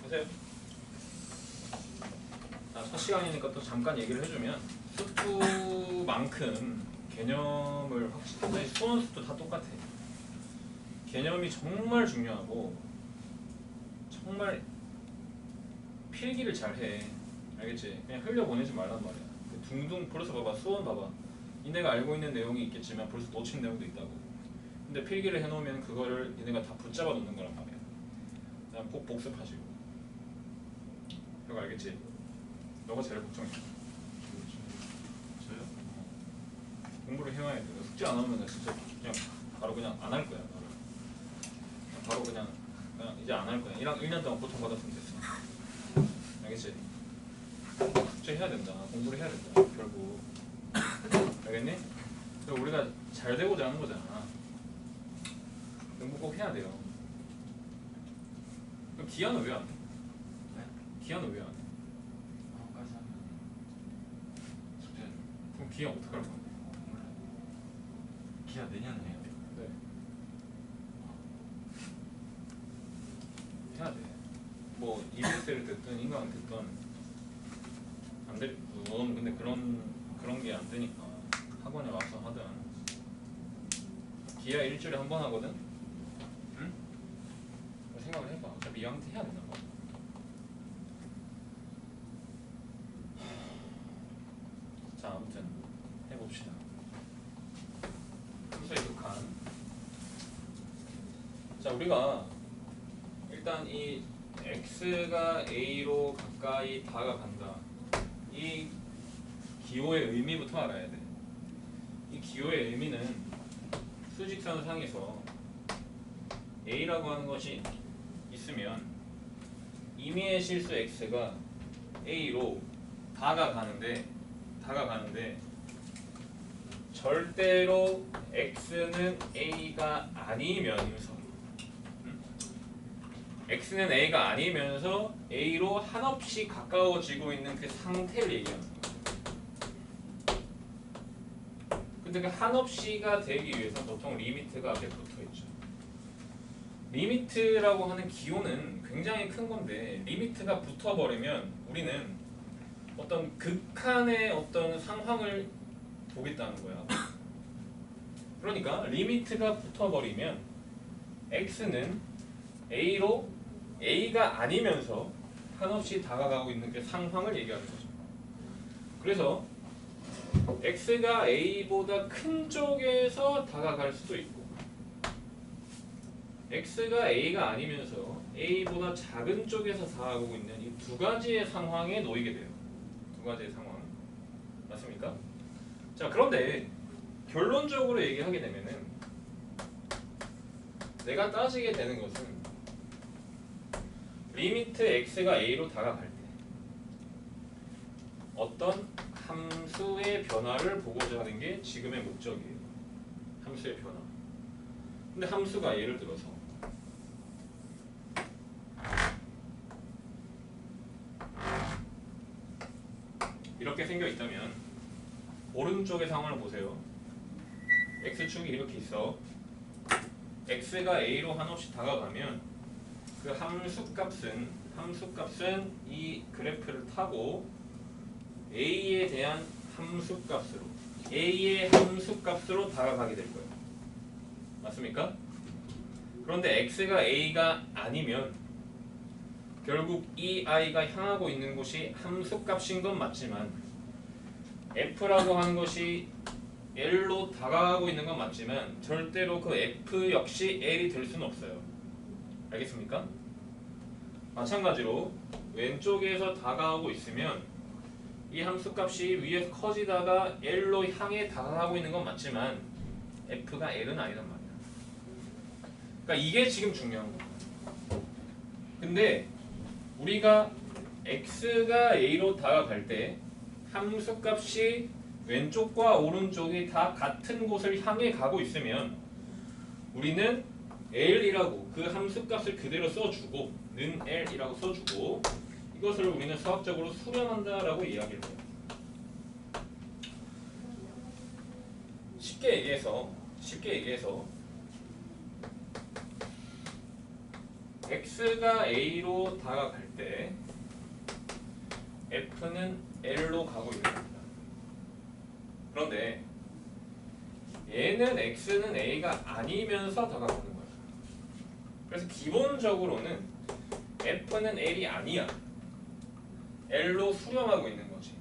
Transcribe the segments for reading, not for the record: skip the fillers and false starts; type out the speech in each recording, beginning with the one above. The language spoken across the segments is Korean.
보세요. 자, 첫 시간이니까 또 잠깐 얘기를 해주면 수투만큼 개념을 확실히 수원수도 다 똑같아. 개념이 정말 중요하고 정말 필기를 잘해. 알겠지? 그냥 흘려보내지 말란 말이야. 둥둥 벌써 봐봐. 수원 봐봐. 니네가 알고 있는 내용이 있겠지만 벌써 놓친 내용도 있다고. 근데 필기를 해놓으면 그거를 니네가 다 붙잡아 놓는 거란 말이야. 그냥 꼭 복습하시고. 그거 알겠지? 너가 제일 걱정해. 저요? 공부를 해와야 돼. 숙제 안 하면 진짜 그냥 바로 그냥 안 할 거야. 바로 그냥 이제 안 할 거야. 1년 동안 고통받았으면 됐어. 알겠지? 숙제 해야 된다. 공부를 해야 된다. 결국. 알겠니? 그리고 우리가 잘 되고자 하는 거잖아. 공부 꼭 해야 돼요. 그럼 기한은 왜 안 해? 네? 기한은 왜 안 해? 9까지 하면 숙제는 그럼 기한 어떡할 건데? 몰라요. 기아 내년에 해요. 네. 해야 돼. 뭐 EBS를 듣든 인강을 듣든 안 돼. 넌 근데 그런 게 안 되니까 학원에 와서 하든 기아 일주일에 한 번 하거든. 응? 생각을 해봐. 어차피 2학년 때 해야 된단 말이야. 자, 아무튼 해봅시다. 함수의 극한. 자, 우리가 일단 이 x가 a로 가까이 다가간다. 이 기호의 의미부터 알아야 돼. 이 기호의 의미는 수직선 상에서 a라고 하는 것이 있으면 임의의 실수 x가 a로 다가가는데 절대로 x는 a가 아니면서 x는 a가 아니면서 a로 한없이 가까워지고 있는 그 상태를 얘기하는 거야. 근데 그 한없이가 되기 위해서 보통 리미트가 앞에 붙어 있죠. 리미트라고 하는 기호는 굉장히 큰 건데 리미트가 붙어버리면 우리는 어떤 극한의 어떤 상황을 보겠다는 거야. 그러니까 리미트가 붙어버리면 x는 a로 a가 아니면서 한없이 다가가고 있는 그 상황을 얘기하는 거죠. 그래서 x가 a보다 큰 쪽에서 다가갈 수도 있고 x가 a가 아니면서 a보다 작은 쪽에서 다가가고 있는 이 두 가지의 상황에 놓이게 돼요. 두 가지의 상황. 맞습니까? 자, 그런데 결론적으로 얘기하게 되면은 내가 따지게 되는 것은 리미트 x가 a로 다가갈 때 어떤 함수의 변화를 보고자 하는 게 지금의 목적이에요. 함수의 변화. 근데 함수가 예를 들어서 이렇게 생겨 있다면 오른쪽의 상황을 보세요. x축이 이렇게 있어. x가 a로 한없이 다가가면 그 함수값은 이 그래프를 타고 a에 대한 a의 함수값으로 다가가게 될 거예요. 맞습니까? 그런데 x가 a가 아니면 결국 이 i가 향하고 있는 곳이 함수값인 건 맞지만 f라고 하는 것이 l로 다가가고 있는 건 맞지만 절대로 그 f 역시 l이 될 수는 없어요. 알겠습니까? 마찬가지로 왼쪽에서 다가가고 있으면 이 함수값이 위에서 커지다가 l로 향해 다가가고 있는 건 맞지만 f가 l은 아니란 말이야. 그러니까 이게 지금 중요한 거야. 근데 우리가 x가 a로 다가갈 때 함수값이 왼쪽과 오른쪽이 다 같은 곳을 향해 가고 있으면 우리는 l이라고 그 함수값을 그대로 써주고 는 l이라고 써주고 이것을 우리는 수학적으로 수렴한다라고 이야기를 해요. 쉽게 얘기해서 x가 a로 다가갈 때 f는 l로 가고 있는 겁니다. 그런데 얘는 x는 a가 아니면서 다가가는 거예요. 그래서 기본적으로는 f는 l이 아니야. l로 수렴하고 있는 거지.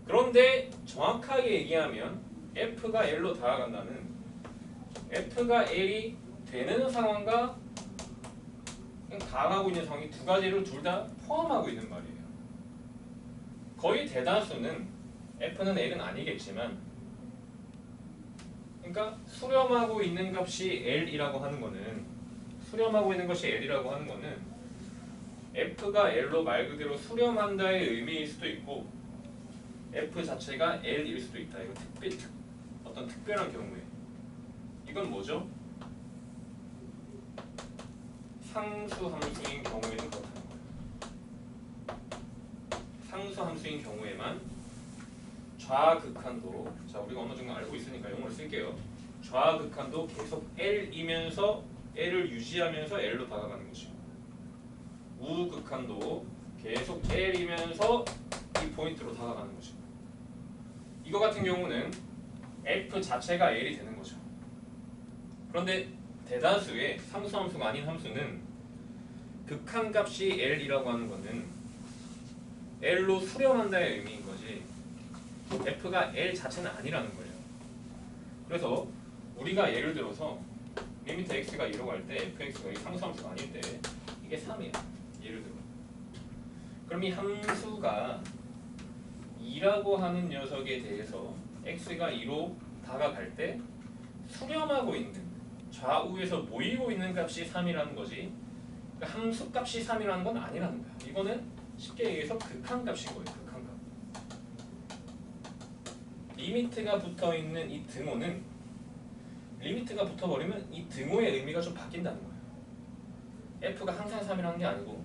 그런데 정확하게 얘기하면 f가 l로 다가간다는 f가 l이 되는 상황과 그냥 다가가고 있는 상황이 두 가지를 둘 다 포함하고 있는 말이에요. 거의 대다수는 f는 l은 아니겠지만, 그러니까 수렴하고 있는 값이 l이라고 하는 거는, 수렴하고 있는 것이 l이라고 하는 거는 f가 l로 말 그대로 수렴한다의 의미일 수도 있고 f 자체가 l일 수도 있다. 이거 어떤 특별한 경우에 이건 뭐죠? 상수 함수인 경우에는 그렇다는 거예요. 상수 함수인 경우에만 좌극한도, 자 우리가 어느 정도 알고 있으니까 용어를 쓸게요. 좌극한도 계속 l이면서 l을 유지하면서 l로 다가가는 거죠. 우극한도 계속 l이면서 이 포인트로 다가가는 거죠. 이거 같은 경우는 f 자체가 l이 되는 거죠. 그런데 대다수의 상수함수가 아닌 함수는 극한값이 l이라고 하는 거는 l로 수렴한다의 의미인 거지 f가 l 자체는 아니라는 거예요. 그래서 우리가 예를 들어서 리미트 x가 2로 갈 때 fx가 이 상수함수가 아닐 때 이게 3이야. 예를 들어. 그럼 이 함수가 2라고 하는 녀석에 대해서 x가 2로 다가갈 때 수렴하고 있는, 좌우에서 모이고 있는 값이 3이라는 거지, 그러니까 함수 값이 3이라는 건 아니라는 거야. 이거는 쉽게 얘기해서 극한값인 거예요. 극한값. 리미트가 붙어있는 이 등호는, 리미트가 붙어버리면 이 등호의 의미가 좀 바뀐다는 거예요. f가 항상 3이라는 게 아니고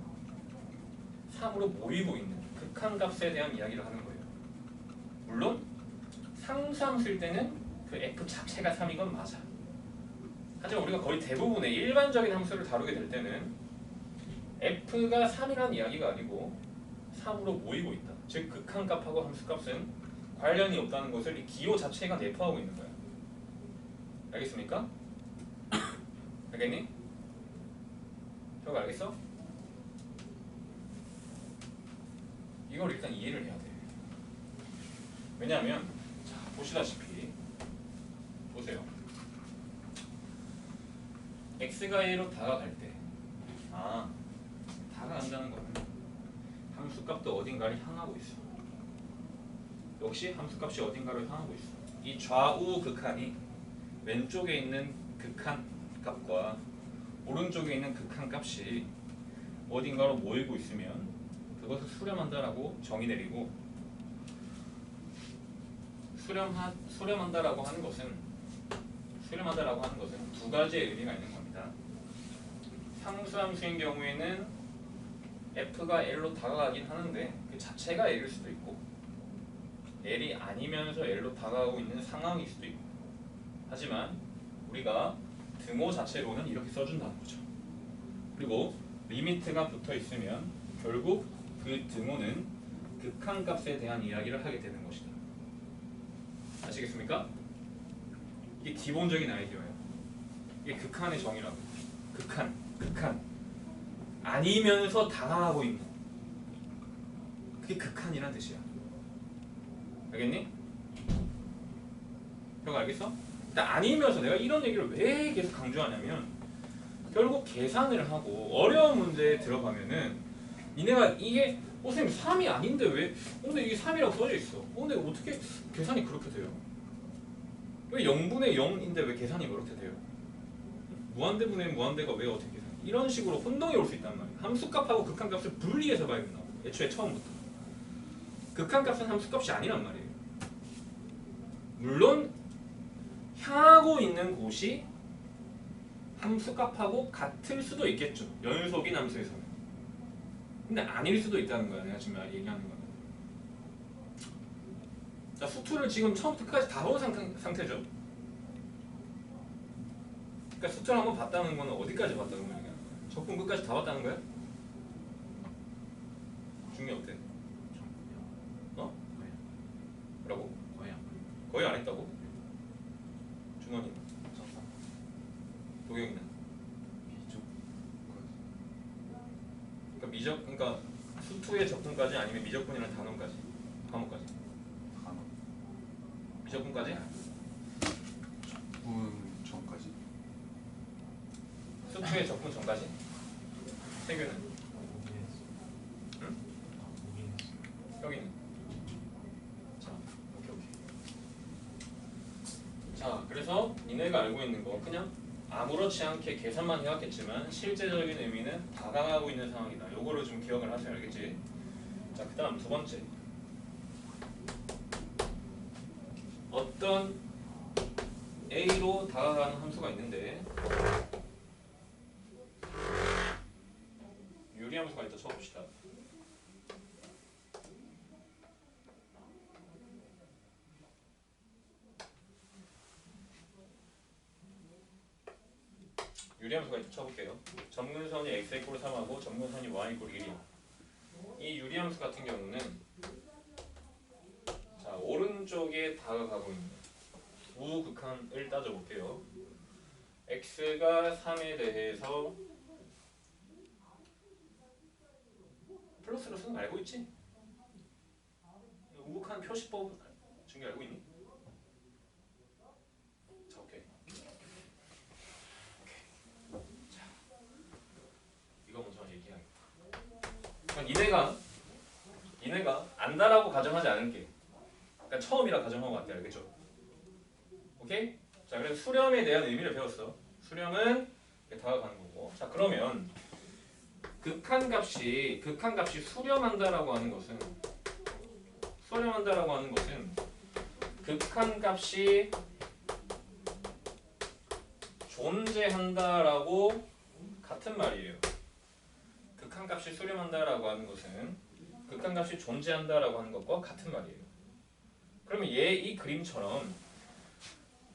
3으로 모이고 있는 극한값에 대한 이야기를 하는 거예요. 물론 상수함수일 때는 그 f 자체가 3인 건 맞아. 하지만 우리가 거의 대부분의 일반적인 함수를 다루게 될 때는 f가 3이라는 이야기가 아니고 3으로 모이고 있다. 즉 극한값하고 함수값은 관련이 없다는 것을 이 기호 자체가 내포하고 있는 거야. 알겠습니까? 알겠니? 저거 알겠어? 이걸 일단 이해를 해야 돼. 왜냐하면 자 보시다시피 보세요. x가 a로 다가갈 때, 다가간다는 거는 함수값도 어딘가를 향하고 있어. 역시 함수값이 어딘가를 향하고 있어. 이 좌우 극한이 왼쪽에 있는 극한 값과 오른쪽에 있는 극한 값이 어딘가로 모이고 있으면 그것을 수렴한다라고 정의 내리고, 수렴한다라고 하는 것은 두 가지의 의미가 있는 겁니다. 상수함수인 경우에는 f가 l로 다가가긴 하는데 그 자체가 l일 수도 있고, l이 아니면서 l로 다가가고 있는 상황일 수도 있고, 하지만 우리가 등호 자체로는 이렇게 써준다는 거죠. 그리고 리미트가 붙어 있으면 결국 그 등호는 극한값에 대한 이야기를 하게 되는 것이다. 아시겠습니까? 이게 기본적인 아이디어예요. 이게 극한의 정의라고. 극한. 아니면서 다가가고 있는. 그게 극한이란 뜻이야. 알겠니? 그거 알겠어? 일단 아니면서 내가 이런 얘기를 왜 계속 강조하냐면, 결국 계산을 하고 어려운 문제에 들어가면은 니네가 이게 선생님 3이 아닌데 왜? 근데 이게 3이라고 써져 있어. 근데 어떻게 계산이 그렇게 돼요? 왜 0분의 0인데 왜 계산이 그렇게 돼요? 무한대분의 무한대가 왜 어떻게 계산? 이런 식으로 혼동이 올 수 있단 말이야. 함수값하고 극한값을 분리해서 봐야 된다고. 애초에 처음부터. 극한값은 함수값이 아니란 말이에요. 물론 향하고 있는 곳이 함수값하고 같을 수도 있겠죠. 연속인 함수에서는. 근데 아닐 수도 있다는 거야. 내가 지금 얘기하는 거는. 자, 수투를 지금 처음부터 끝까지 다 본 상태죠. 그러니까 수트를 한번 봤다는 거는 어디까지 봤다는 거야? 적분 끝까지 다 봤다는 거야? 중계 어때? 어? 거의 뭐라고? 거의 안 보여요. 거의 안 했다고? 준원이, 쳤다. 도경이는? 비쪽 그러니까 수투의 적분까지 아니면 미적분이라는 단원까지, 과목까지. 간호. 미적분까지? 분 전까지. 수투의 적분 전까지? 세규는? 응? 여기는? 자, 오케이. 자, 그래서 니네가 알고 있는 거 그냥 아무렇지 않게 계산만 해왔겠지만 실제적인 의미는 다가가고 있는 상황이다. 요거를 좀 기억을 하셔야 알겠지? 자, 그 다음 두 번째. 어떤 A로 다가가는 함수가 있는데 유리함수가 있다 쳐봅시다. 유리함수가 있다 쳐볼게요. 점근선이 x 이꼴 3하고 점근선이 y 이꼴 1이야. 이 유리함수 같은 경우는 자, 오른쪽에 다가가고 있는 우극한을 따져볼게요. x가 3에 대해서 플러스로 쓰는 거 알고 있지? 우극한 표시법 중에 알고 있니? 자, 오케이. 자, 이거 먼저 얘기하겠다. 그럼 니네가 안다라고 가정하지 않을게. 그러니까 처음이라 가정하고 갈게. 알겠죠? 오케이? 자, 그래서 수렴에 대한 의미를 배웠어. 수렴은 다가가는 거고. 자, 그러면 극한값이 수렴한다라고 하는 것은 극한값이 존재한다라고 같은 말이에요. 극한값이 수렴한다라고 하는 것은 극한값이 존재한다라고 하는 것과 같은 말이에요. 그러면 이 그림처럼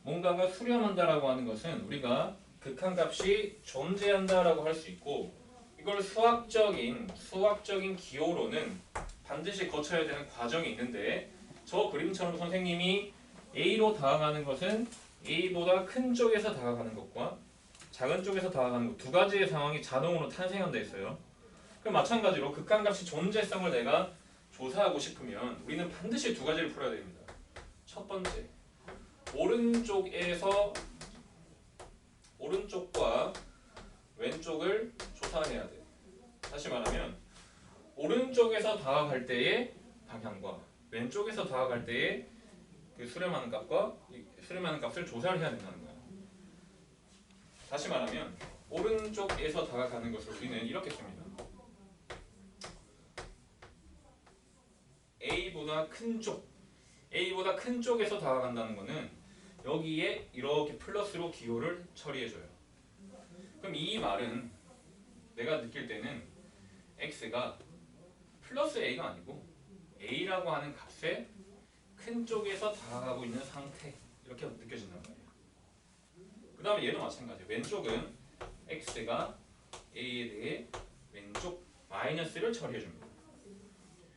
뭔가가 수렴한다라고 하는 것은 우리가 극한값이 존재한다라고 할 수 있고 이걸 수학적인 기호로는 반드시 거쳐야 되는 과정이 있는데 저 그림처럼 선생님이 A로 다가가는 것은 A보다 큰 쪽에서 다가가는 것과 작은 쪽에서 다가가는 것 두 가지의 상황이 자동으로 탄생한다 했어요. 그럼 마찬가지로 극한값이 존재성을 내가 조사하고 싶으면 우리는 반드시 두 가지를 풀어야 됩니다. 첫 번째, 오른쪽과 왼쪽을 조사해야 돼. 다시 말하면 오른쪽에서 다가갈 때의 방향과 왼쪽에서 다가갈 때의 그 수렴하는 값을 조사를 해야 된다는 거야. 다시 말하면 오른쪽에서 다가가는 것을 우리는 이렇게 씁니다. A보다 큰 쪽에서 다가간다는 거는 여기에 이렇게 플러스로 기호를 처리해줘요. 그럼 이 말은 내가 느낄 때는 x가 플러스 a가 아니고 a라고 하는 값에 큰 쪽에서 다가가고 있는 상태 이렇게 느껴진단 말이에요. 그 다음에 얘도 마찬가지예요. 왼쪽은 x가 a에 대해 왼쪽 마이너스를 처리해줍니다.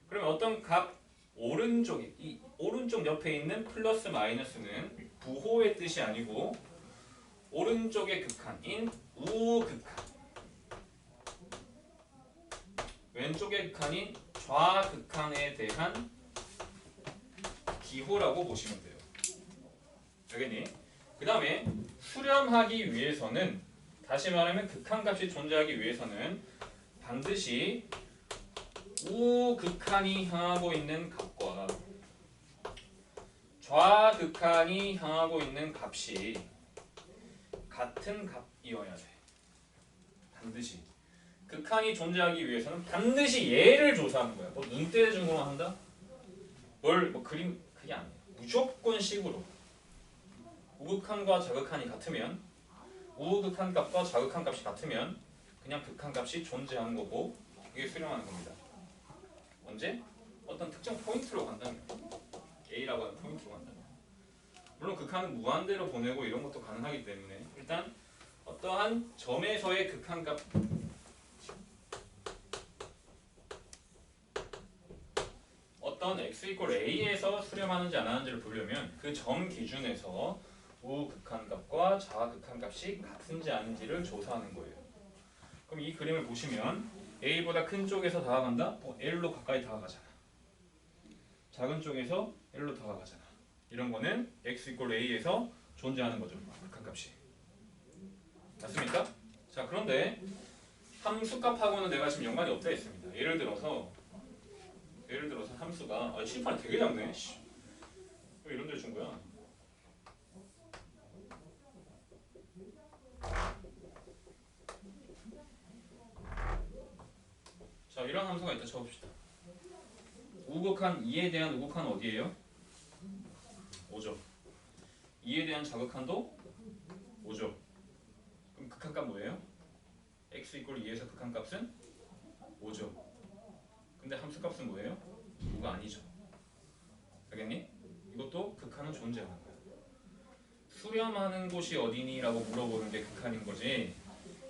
그러면 어떤 값 이 오른쪽 옆에 있는 플러스 마이너스는 부호의 뜻이 아니고 오른쪽의 극한인 우극한, 왼쪽의 극한인 좌극한에 대한 기호라고 보시면 돼요. 알겠니? 그 다음에 수렴하기 위해서는 다시 말하면 극한값이 존재하기 위해서는 반드시 우극한이 향하고 있는 값과 좌극한이 향하고 있는 값이 같은 값이어야 돼. 반드시. 극한이 존재하기 위해서는 반드시 얘를 조사하는 거야. 뭐 눈대 중으로만 한다? 그림 그게 아니에요. 무조건 식으로. 우극한과 좌극한이 같으면 우극한 값과 좌극한 값이 같으면 그냥 극한 값이 존재하는 거고 이게 수렴하는 겁니다. 언제? 어떤 특정 포인트로 간다면 A라고 하는 포인트로 간다면 물론 극한은 무한대로 보내고 이런 것도 가능하기 때문에 일단 어떠한 점에서의 극한값 어떤 x 이퀄 a에서 수렴하는지 안 하는지를 보려면 그 점 기준에서 우극한값과 좌극한값이 같은지 아닌지를 조사하는 거예요. 그럼 이 그림을 보시면 a보다 큰 쪽에서 다가간다? l로 가까이 다가가잖아. 작은 쪽에서 l로 다가가잖아. 이런 거는 x 이퀄 a에서 존재하는 거죠. 극한값이. 맞습니까? 자, 그런데 함수값하고는 내가 지금 연관이 없다 했습니다. 예를 들어서 함수가 칠판이 되게 작네. 왜 이런 데를 준 거야? 자, 이런 함수가 있다 쳐봅시다. 우극한 2에 대한 우극한 어디예요? 5죠. 2에 대한 자극한도 5죠. 그럼 극한값 뭐예요? x 이퀄 2에서 극한값은 5죠. 근데 함수값은 뭐예요? 5가 아니죠. 알겠니? 이것도 극한은 존재하는 거야. 수렴하는 곳이 어디니? 라고 물어보는 게 극한인 거지.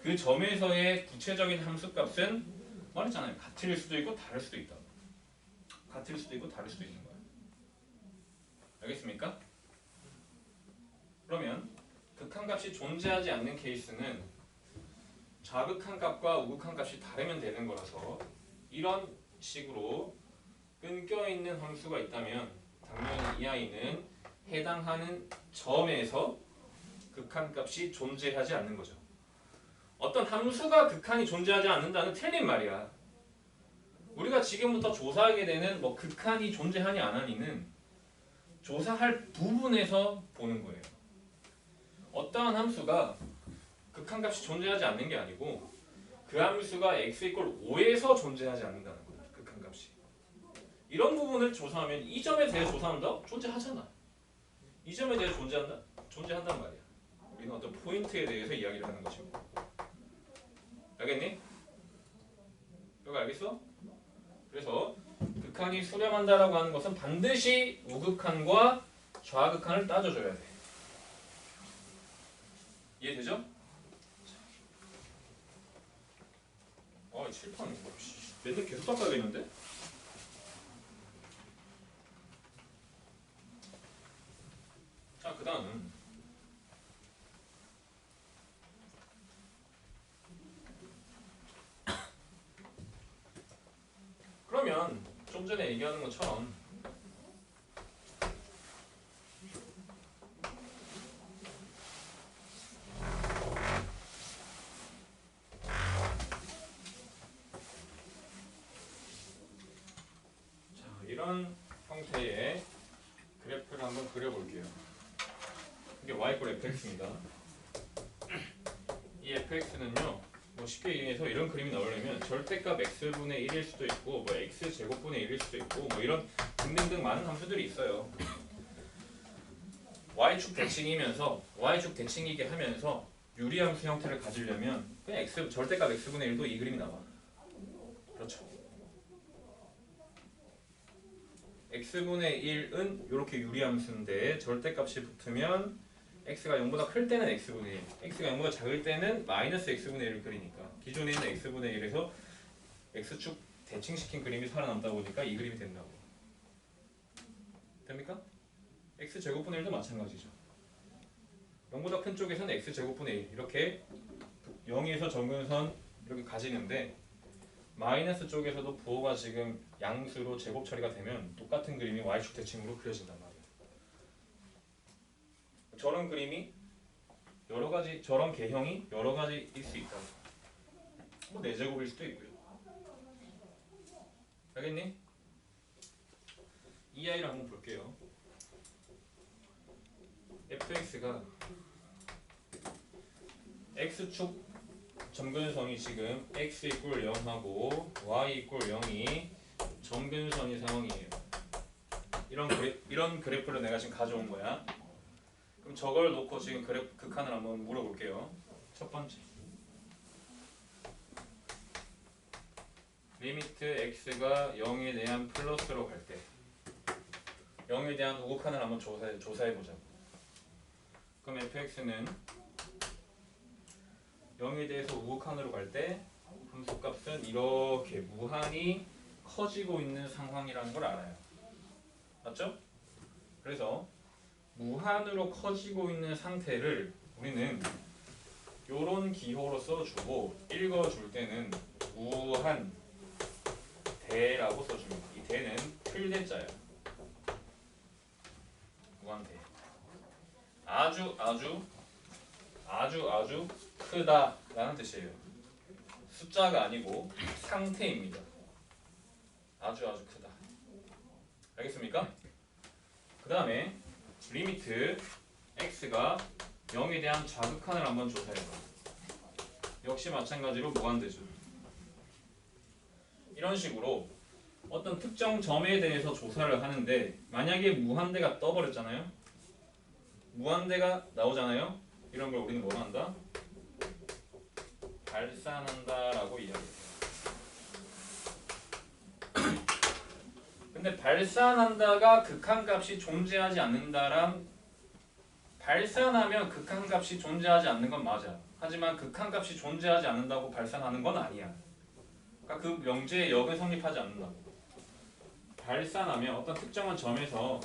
그 점에서의 구체적인 함수값은 말했잖아요. 같을 수도 있고 다를 수도 있다. 같을 수도 있고 다를 수도 있는 거야. 알겠습니까? 그러면 극한값이 존재하지 않는 케이스는 좌극한값과 우극한값이 다르면 되는 거라서 이런 식으로 끊겨있는 함수가 있다면 당연히 이 아이는 해당하는 점에서 극한값이 존재하지 않는 거죠. 어떤 함수가 극한이 존재하지 않는다는 틀린 말이야. 우리가 지금부터 조사하게 되는 극한이 존재하니 안 하니는 조사할 부분에서 보는 거예요. 어떠한 함수가 극한값이 존재하지 않는 게 아니고 그 함수가 x 이퀄 5에서 존재하지 않는다는 거예요. 극한값이. 이런 부분을 조사하면 이 점에 대해 조사한다? 존재하잖아. 이 점에 대해 존재한다? 존재한단 말이야. 우리는 어떤 포인트에 대해서 이야기를 하는 것이고. 알겠니? 이거 알겠어? 그래서 극한이 수렴한다라고 하는 것은 반드시 우극한과 좌극한을 따져줘야 돼. 이해되죠? 칠판 맨날 계속 닦아야겠는데? 자, 그 다음 그러면 좀 전에 얘기하는 것처럼 이런 형태의 그래프를 한번 그려볼게요. 이게 y 이퀄 fx입니다. 이 fx는요, 쉽게 얘기해서 이런 그림이 나오려면 절대값 x분의 1일 수도 있고, x 제곱분의 1일 수도 있고, 이런 등등등 많은 함수들이 있어요. y축 대칭이면서 y축 대칭이게 하면서 유리함수 형태를 가지려면 그냥 절대값 x분의 1도 이 그림이 나와. 그렇죠. x분의 1은 이렇게 유리함수인데 절대값이 붙으면 x가 0보다 클 때는 x분의 1, x가 0보다 작을 때는 마이너스 x분의 1을 그리니까 기존에 있는 x분의 1에서 x축 대칭시킨 그림이 살아남다 보니까 이 그림이 된다고. 됩니까? x제곱분의 1도 마찬가지죠. 0보다 큰 쪽에서는 x제곱분의 1 이렇게 0에서 정근선 이렇게 가지는데 마이너스 쪽에서도 부호가 지금 양수로 제곱 처리가 되면 똑같은 그림이 y축 대칭으로 그려진단 말이에요. 저런 그림이 여러 가지, 저런 개형이 여러 가지일 수 있다. 4제곱일 수도 있고요. 알겠니? 이 아이를 한번 볼게요. fx가 x축 점근선이 지금 x 이퀄 0하고 y 이퀄 0이 점근선이 상황이에요. 이런 그래프를 내가 지금 가져온 거야. 그럼 저걸 놓고 지금 극한을 한번 물어볼게요. 첫 번째 리미트 x가 0에 대한 플러스로 갈 때 0에 대한 우극한을 한번 조사해보자고. 그럼 fx는 0에 대해서 우극한으로 갈 때 함수값은 이렇게 무한히 커지고 있는 상황이라는 걸 알아요. 맞죠? 그래서 무한으로 커지고 있는 상태를 우리는 요런 기호로 써주고 읽어줄 때는 무한 대라고 써줍니다. 이 대는 필대자예요. 무한대. 아주 크다라는 뜻이에요. 숫자가 아니고 상태입니다. 아주 크다. 알겠습니까? 그 다음에 리미트 x가 0에 대한 좌극한을 한번 조사해봐. 역시 마찬가지로 무한대죠. 이런 식으로 어떤 특정 점에 대해서 조사를 하는데 만약에 무한대가 떠버렸잖아요. 무한대가 나오잖아요. 이런 걸 우리는 뭐로 한다? 발산한다라고 이야기해요. 근데 발산한다가 극한값이 존재하지 않는다란 발산하면 극한값이 존재하지 않는 건 맞아. 하지만 극한값이 존재하지 않는다고 발산하는 건 아니야. 그러니까 그 명제의 역은 성립하지 않는다고. 발산하면 어떤 특정한 점에서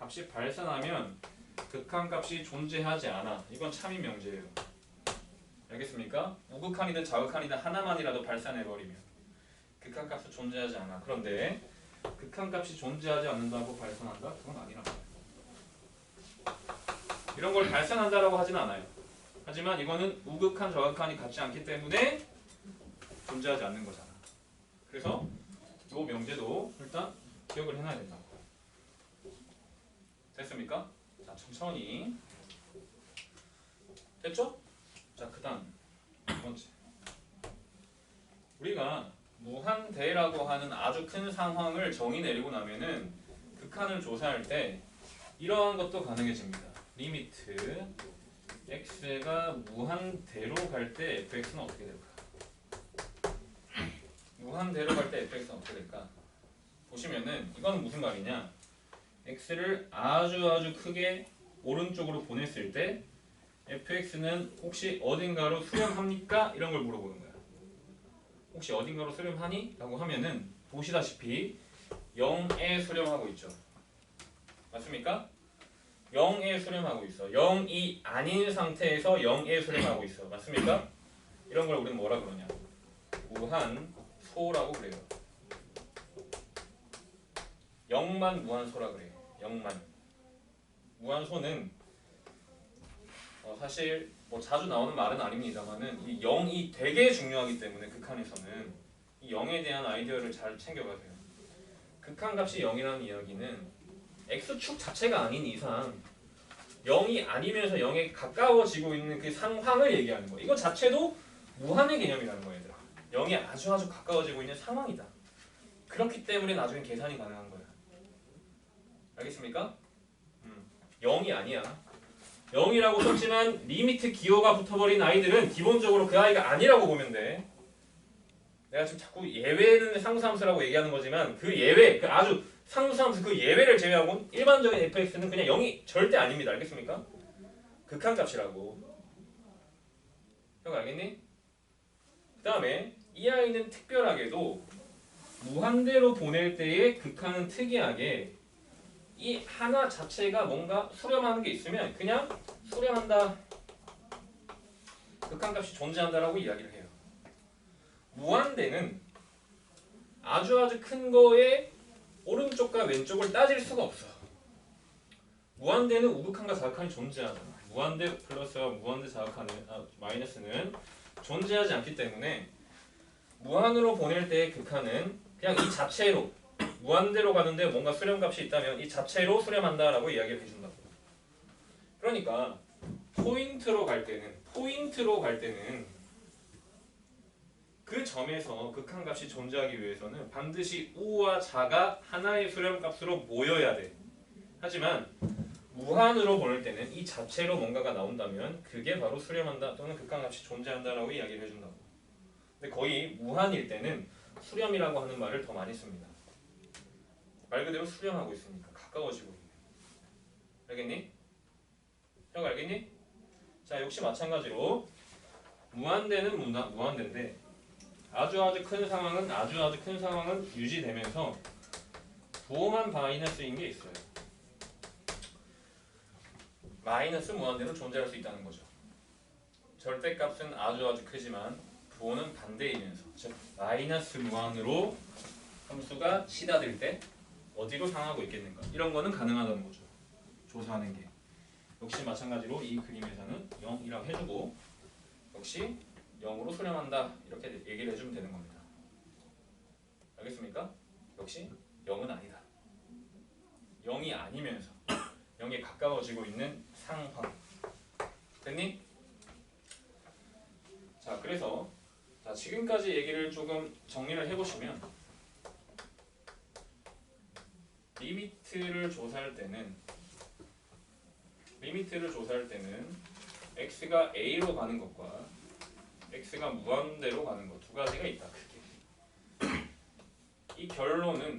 값이 발산하면 극한값이 존재하지 않아. 이건 참인 명제예요. 알겠습니까? 우극한이든 자극한이든 하나만이라도 발산해버리면 극한값은 존재하지 않아. 그런데 극한값이 존재하지 않는다고 발산한다? 그건 아니란 말이에요. 이런 걸 발산한다라고 하진 않아요. 하지만 이거는 우극한, 좌극한이 같지 않기 때문에 존재하지 않는 거잖아. 그래서 이 명제도 일단 기억을 해놔야 된다. 됐습니까? 자, 천천히. 됐죠? 자, 그 다음 두 번째. 우리가 무한대라고 하는 아주 큰 상황을 정의 내리고 나면은 극한을 조사할 때 이러한 것도 가능해집니다. 리미트 x가 무한대로 갈 때 fx는 어떻게 될까? 무한대로 갈 때 fx는 어떻게 될까? 보시면은 이건 무슨 말이냐? x를 아주 크게 오른쪽으로 보냈을 때 fx는 혹시 어딘가로 수렴합니까? 이런 걸 물어보는 거야. 혹시 어딘가로 수렴하니? 라고 하면은 보시다시피 0에 수렴하고 있죠. 맞습니까? 0에 수렴하고 있어. 0이 아닌 상태에서 0에 수렴하고 있어. 맞습니까? 이런 걸 우리는 뭐라 그러냐? 무한소라고 그래요. 0만 무한소라 그래. 0만. 무한소는 사실 뭐 자주 나오는 말은 아닙니다만은 이 0이 되게 중요하기 때문에 극한에서는 이 0에 대한 아이디어를 잘 챙겨가야 돼요. 극한값이 0이라는 이야기는 x축 자체가 아닌 이상 0이 아니면서 0에 가까워지고 있는 그 상황을 얘기하는 거예요. 이거 자체도 무한의 개념이라는 거예요, 얘들아. 0이 아주 가까워지고 있는 상황이다. 그렇기 때문에 나중에 계산이 가능한 거야. 알겠습니까? 0이 아니야. 0이라고 썼지만 리미트 기호가 붙어버린 아이들은 기본적으로 그 아이가 아니라고 보면 돼. 내가 지금 자꾸 예외는 상수함수라고 얘기하는 거지만 그 예외, 그 아주 상수함수 그 예외를 제외하고는 일반적인 fx는 그냥 0이 절대 아닙니다. 알겠습니까? 극한값이라고. 형 알겠니? 그 다음에 이 아이는 특별하게도 무한대로 보낼 때의 극한은 특이하게 이 하나 자체가 뭔가 수렴하는 게 있으면 그냥 수렴한다. 극한값이 존재한다라고 이야기를 해요. 무한대는 아주 큰 거에 오른쪽과 왼쪽을 따질 수가 없어. 무한대는 우극한과 자극한이 존재하잖아. 무한대 플러스와 무한대 자극한은 마이너스는 존재하지 않기 때문에 무한으로 보낼 때의 극한은 그냥 이 자체로 무한대로 가는데 뭔가 수렴값이 있다면 이 자체로 수렴한다라고 이야기를 해준다고. 그러니까 포인트로 갈 때는 그 점에서 극한값이 존재하기 위해서는 반드시 우와 자가 하나의 수렴값으로 모여야 돼. 하지만 무한으로 보낼 때는 이 자체로 뭔가가 나온다면 그게 바로 수렴한다 또는 극한값이 존재한다라고 이야기를 해준다고. 근데 거의 무한일 때는 수렴이라고 하는 말을 더 많이 씁니다. 말 그대로 수렴하고 있으니까 가까워지고 있네. 알겠니? 형 알겠니? 자, 역시 마찬가지로 무한대는 무한대인데 아주 큰 상황은 유지되면서 부호만 마이너스인 게 있어요. 마이너스 무한대로 존재할 수 있다는 거죠. 절대값은 아주 크지만 부호는 반대이면서, 즉 마이너스 무한으로 함수가 치닫을 때 어디로 향하고 있겠는가, 이런 거는 가능하다는 거죠. 조사하는 게. 역시 마찬가지로 이 그림에서는 0이라고 해주고 역시 0으로 수렴한다 이렇게 얘기를 해주면 되는 겁니다. 알겠습니까? 역시 0은 아니다. 0이 아니면서 0에 가까워지고 있는 상황. 됐니? 자, 그래서 지금까지 얘기를 조금 정리를 해보시면, 리미트를 조사할 때는 x가 a로 가는 것과 x가 무한대로 가는 것 두 가지가 있다. 크게. 이 결론은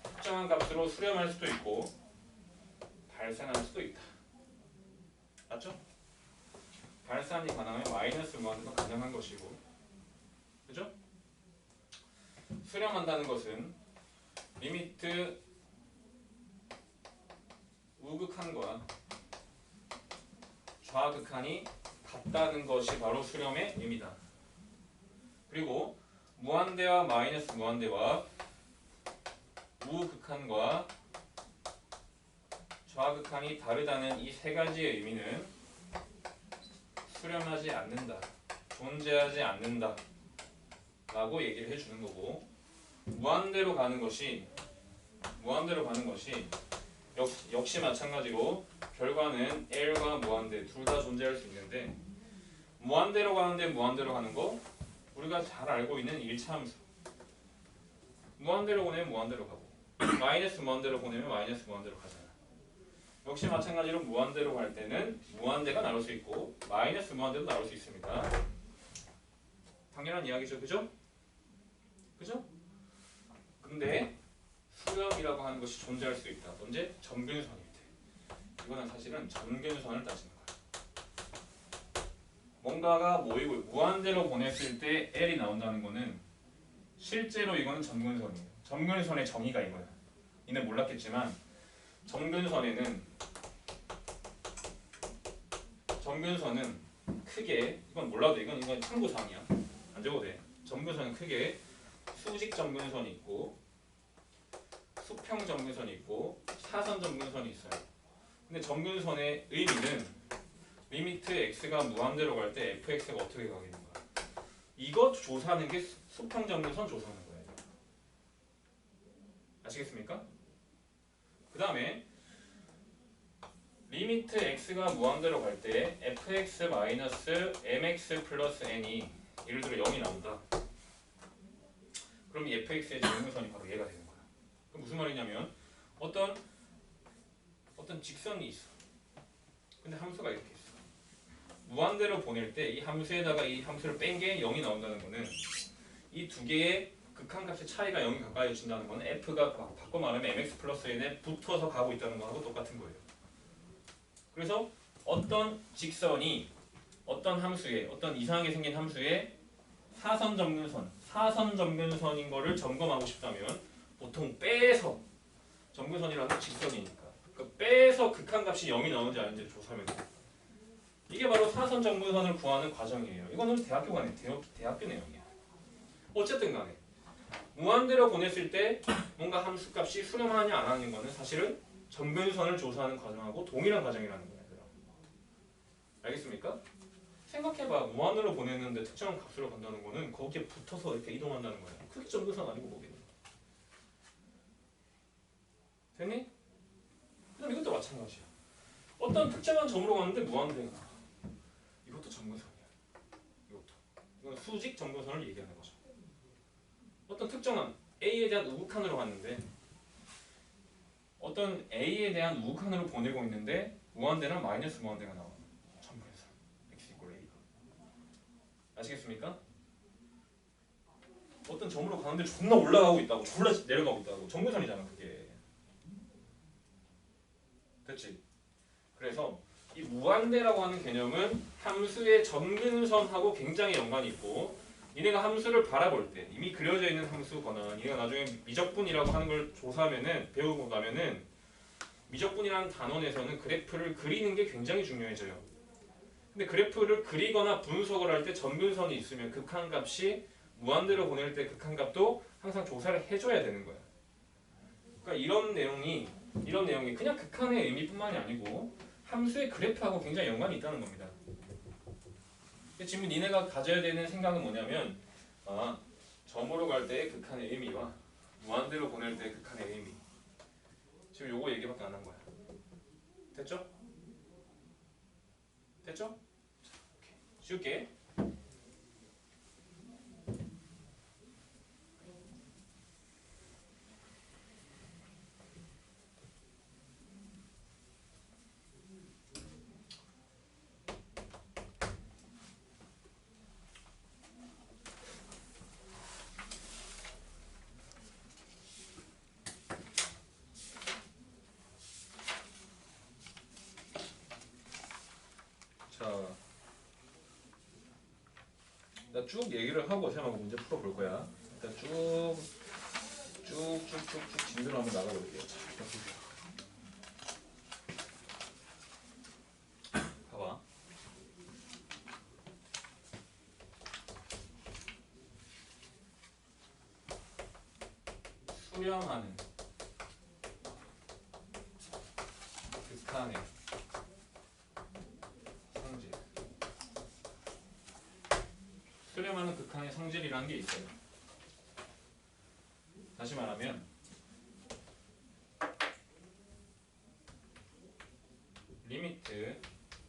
특정한 값으로 수렴할 수도 있고 발산할 수도 있다. 맞죠? 발산이 가능하면 마이너스 무한대도 가능한 것이고, 그죠? 수렴한다는 것은 리미트 우극한과 좌극한이 같다는 것이 바로 수렴의 의미다. 그리고 무한대와 마이너스 무한대와 우극한과 좌극한이 다르다는 이 세 가지의 의미는 수렴하지 않는다, 존재하지 않는다 라고 얘기를 해주는 거고, 무한대로 가는 것이 역시 마찬가지로 결과는 L과 무한대 둘 다 존재할 수 있는데, 무한대로 가는 거 우리가 잘 알고 있는 1차 함수. 무한대로 보내면 무한대로 가고 마이너스 무한대로 보내면 마이너스 무한대로 가잖아. 역시 마찬가지로 무한대로 갈 때는 무한대가 나올 수 있고 마이너스 무한대도 나올 수 있습니다. 당연한 이야기죠. 그죠? 근데 수렴이라고 하는 것이 존재할 수 있다. 언제? 점근선일 때. 이거는 사실은 점근선을 따지는 거야. 뭔가가 모이고 무한대로 보냈을 때 L이 나온다는 거는 실제로 이거는 점근선이에요. 점근선의 정의가 이거야. 니는 몰랐겠지만 점근선은 크게, 이건 몰라도 돼. 이건 참고사항이야. 안 적어도 돼. 점근선은 크게 수직 점근선이 있고 수평 점근선이 있고 사선 점근선이 있어요. 근데 점근선의 의미는 리미트 x가 무한대로 갈 때 fx가 어떻게 가겠는 거야. 이거 조사하는 게 수평 점근선 조사하는 거예요. 아시겠습니까? 그 다음에 리미트 x가 무한대로 갈 때 fx 마이너스 mx 플러스 n이 예를 들어 0이 나온다. 그럼 이 fx의 점근선이 바로 얘가 되는 거야. 그럼 무슨 말이냐면 어떤 직선이 있어. 근데 함수가 이렇게 있어. 무한대로 보낼 때 이 함수에다가 이 함수를 뺀 게 0이 나온다는 거는 이 두 개의 극한값의 차이가 0이 가까이진다는 거는 f가 바꿔 말하면 mx 플러스 n에 붙어서 가고 있다는 거하고 똑같은 거예요. 그래서 어떤 직선이 어떤 함수에, 어떤 이상하게 생긴 함수에 사선 점근선인 거를 점검하고 싶다면 보통 빼서, 점근선이라는 건 직선이니까 그 빼서 극한값이 0이 나오는지 아닌지 조사하면 돼요. 이게 바로 사선 점근선을 구하는 과정이에요. 이거는 대학교 내용이야. 어쨌든 간에 무한대로 보냈을 때 뭔가 함수값이 수렴하냐 안 하는 거는 사실은 점근선을 조사하는 과정하고 동일한 과정이라는 거예요. 알겠습니까? 생각해봐. 무한으로 보냈는데 특정한 값으로 간다는 거는 거기에 붙어서 이렇게 이동한다는 거야. 크게 점근선 아니고 뭐겠니? 됐니? 그럼 이것도 마찬가지야. 어떤 특정한 점으로 가는데 무한대가 나와. 이것도 점근선이야. 이건 수직 점근선을 얘기하는 거죠. 어떤 특정한 A에 대한 우극한으로 갔는데 어떤 A에 대한 우극한으로 보내고 있는데 무한대나 마이너스 무한대가 나와. 점근선. X = A가. 아시겠습니까? 어떤 점으로 가는데 존나 올라가고 있다고, 졸라 내려가고 있다고. 점근선이잖아 그게. 됐지? 그래서 이 무한 무한대라고 하는 개념은 함수의 점근선하고 굉장히 연관이 있고 니네가 함수를 바라볼 때 이미 그려져 있는 함수거나 니네가 나중에 미적분이라고 하는 걸 조사하면은 배우고 가면은 미적분이라는 단원에서는 그래프를 그리는 게 굉장히 중요해져요. 근데 그래프를 그리거나 분석을 할 때 점근선이 있으면 극한값이 무한대로 보낼 때 극한값도 항상 조사를 해줘야 되는 거야. 그러니까 이런 내용이 그냥 극한의 의미뿐만이 아니고 함수의 그래프하고 굉장히 연관이 있다는 겁니다. 지금 니네가 가져야 되는 생각은 뭐냐면 점으로 갈 때의 극한의 의미와 무한대로 보낼 때의 극한의 의미 지금 요거 얘기밖에 안 한 거야. 됐죠? 됐죠? 쉬울게. 자, 나 쭉 얘기를 하고 쌤하고 문제 풀어볼 거야. 일단 쭉쭉쭉쭉 진도를 한번 나가볼게요. 봐봐. 수렴하는 극한의 성질. 수렴하는 극한의 성질이라는 게 있어요. 다시 말하면 리미트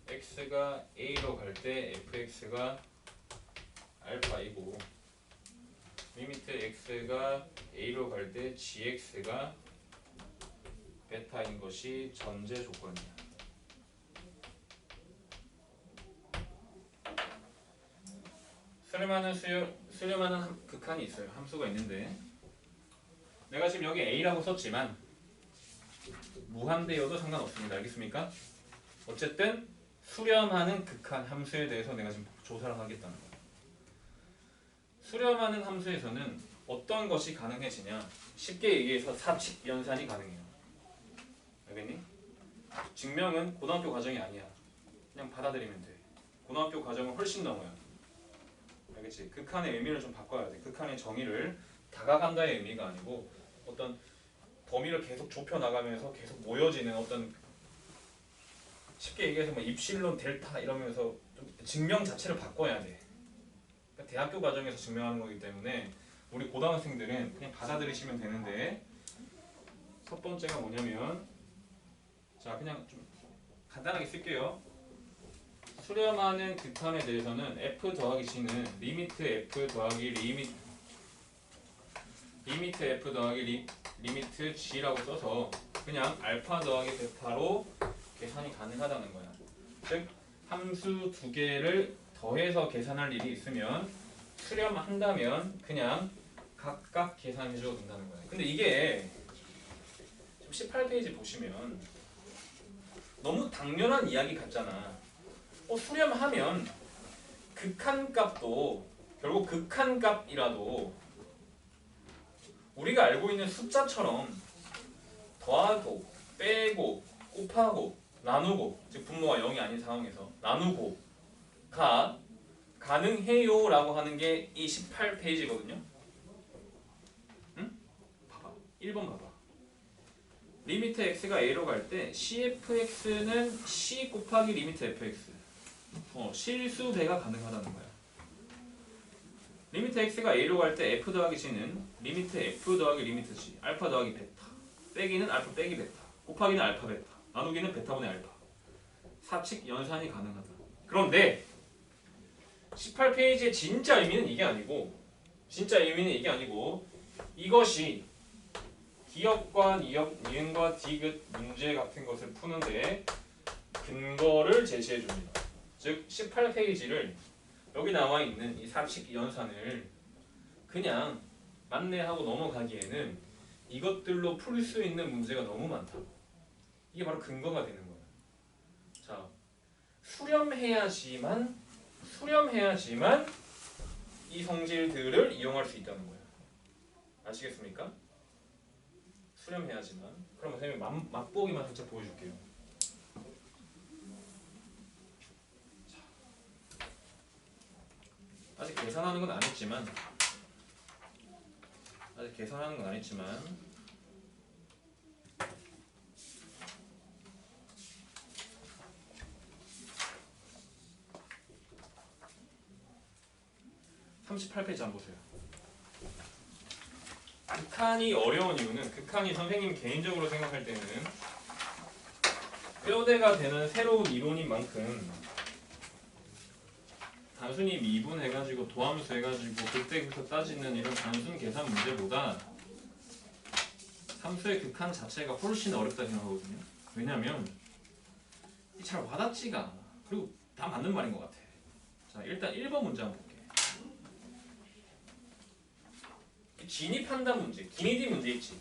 x가 a로 갈 때 fx가 알파이고 리미트 x가 a로 갈 때 gx가 베타인 것이 전제 조건이야. 수렴하는 극한이 있어요. 함수가 있는데 내가 지금 여기 a라고 썼지만 무한대여도 상관없습니다. 알겠습니까? 어쨌든 수렴하는 극한 함수에 대해서 내가 지금 조사를 하겠다는 거야. 수렴하는 함수에서는 어떤 것이 가능해지냐? 쉽게 얘기해서 사칙 연산이 가능해요. 알겠니? 증명은 고등학교 과정이 아니야. 그냥 받아들이면 돼. 고등학교 과정은 훨씬 넘어요. 알겠지? 극한의 의미를 좀 바꿔야 돼. 극한의 정의를 다가간다의 의미가 아니고 어떤 범위를 계속 좁혀 나가면서 계속 모여지는 어떤 쉽게 얘기해서 뭐 입실론 델타 이러면서 좀 증명 자체를 바꿔야 돼. 그러니까 대학교 과정에서 증명하는 거기 때문에 우리 고등학생들은 그냥 받아들이시면 되는데 첫 번째가 뭐냐면 자 그냥 좀 간단하게 쓸게요. 수렴하는 극한에 대해서는 f 더하기 g는 리미트 f 더하기 리미트 f 더하기 리미트 g라고 써서 그냥 알파 더하기 베타로 계산이 가능하다는 거야. 즉 함수 두 개를 더해서 계산할 일이 있으면 수렴한다면 그냥 각각 계산해줘도 된다는 거야. 근데 이게 18페이지 보시면 너무 당연한 이야기 같잖아. 수렴하면 극한값도 결국 극한값이라도 우리가 알고 있는 숫자처럼 더하고 빼고 곱하고 나누고 즉 분모가 0이 아닌 상황에서 나누고가 가능해요 라고 하는 게 이 18페이지거든요. 응? 봐봐. 1번 봐봐. 리미트 x가 a로 갈 때 cfx는 c 곱하기 리미트 fx 실수배가 가능하다는 거야. 리미트 x가 a로 갈 때 f 더하기 g는 리미트 f 더하기 리미트 g 알파 더하기 베타 빼기는 알파 빼기 베타 곱하기는 알파 베타 나누기는 베타분의 알파 사칙 연산이 가능하다. 그런데 18페이지의 진짜 의미는 이게 아니고 이것이 기역과 니은과 디귿 문제 같은 것을 푸는데 근거를 제시해 줍니다. 즉 18페이지를 여기 나와 있는 이 사칙 연산을 그냥 맞네 하고 넘어가기에는 이것들로 풀 수 있는 문제가 너무 많다. 이게 바로 근거가 되는 거야. 자, 수렴해야지만 이 성질들을 이용할 수 있다는 거예요. 아시겠습니까? 수렴해야지만. 그럼 선생님이 맛보기만 살짝 보여줄게요. 아직 계산하는 건 아니지만 38페이지 한번 보세요. 극한이 어려운 이유는 극한이 선생님 개인적으로 생각할 때는 뼈대가 되는 새로운 이론인 만큼 단순히 미분해가지고 도함수 해가지고 그때부터 따지는 이런 단순 계산 문제보다 함수의 극한 자체가 훨씬 어렵다 생각하거든요. 왜냐면 잘 와닿지가 않아. 그리고 다 맞는 말인 것 같아. 자, 일단 1번 문제 한번 볼게. 진입 판단 문제, 기니디 문제 있지.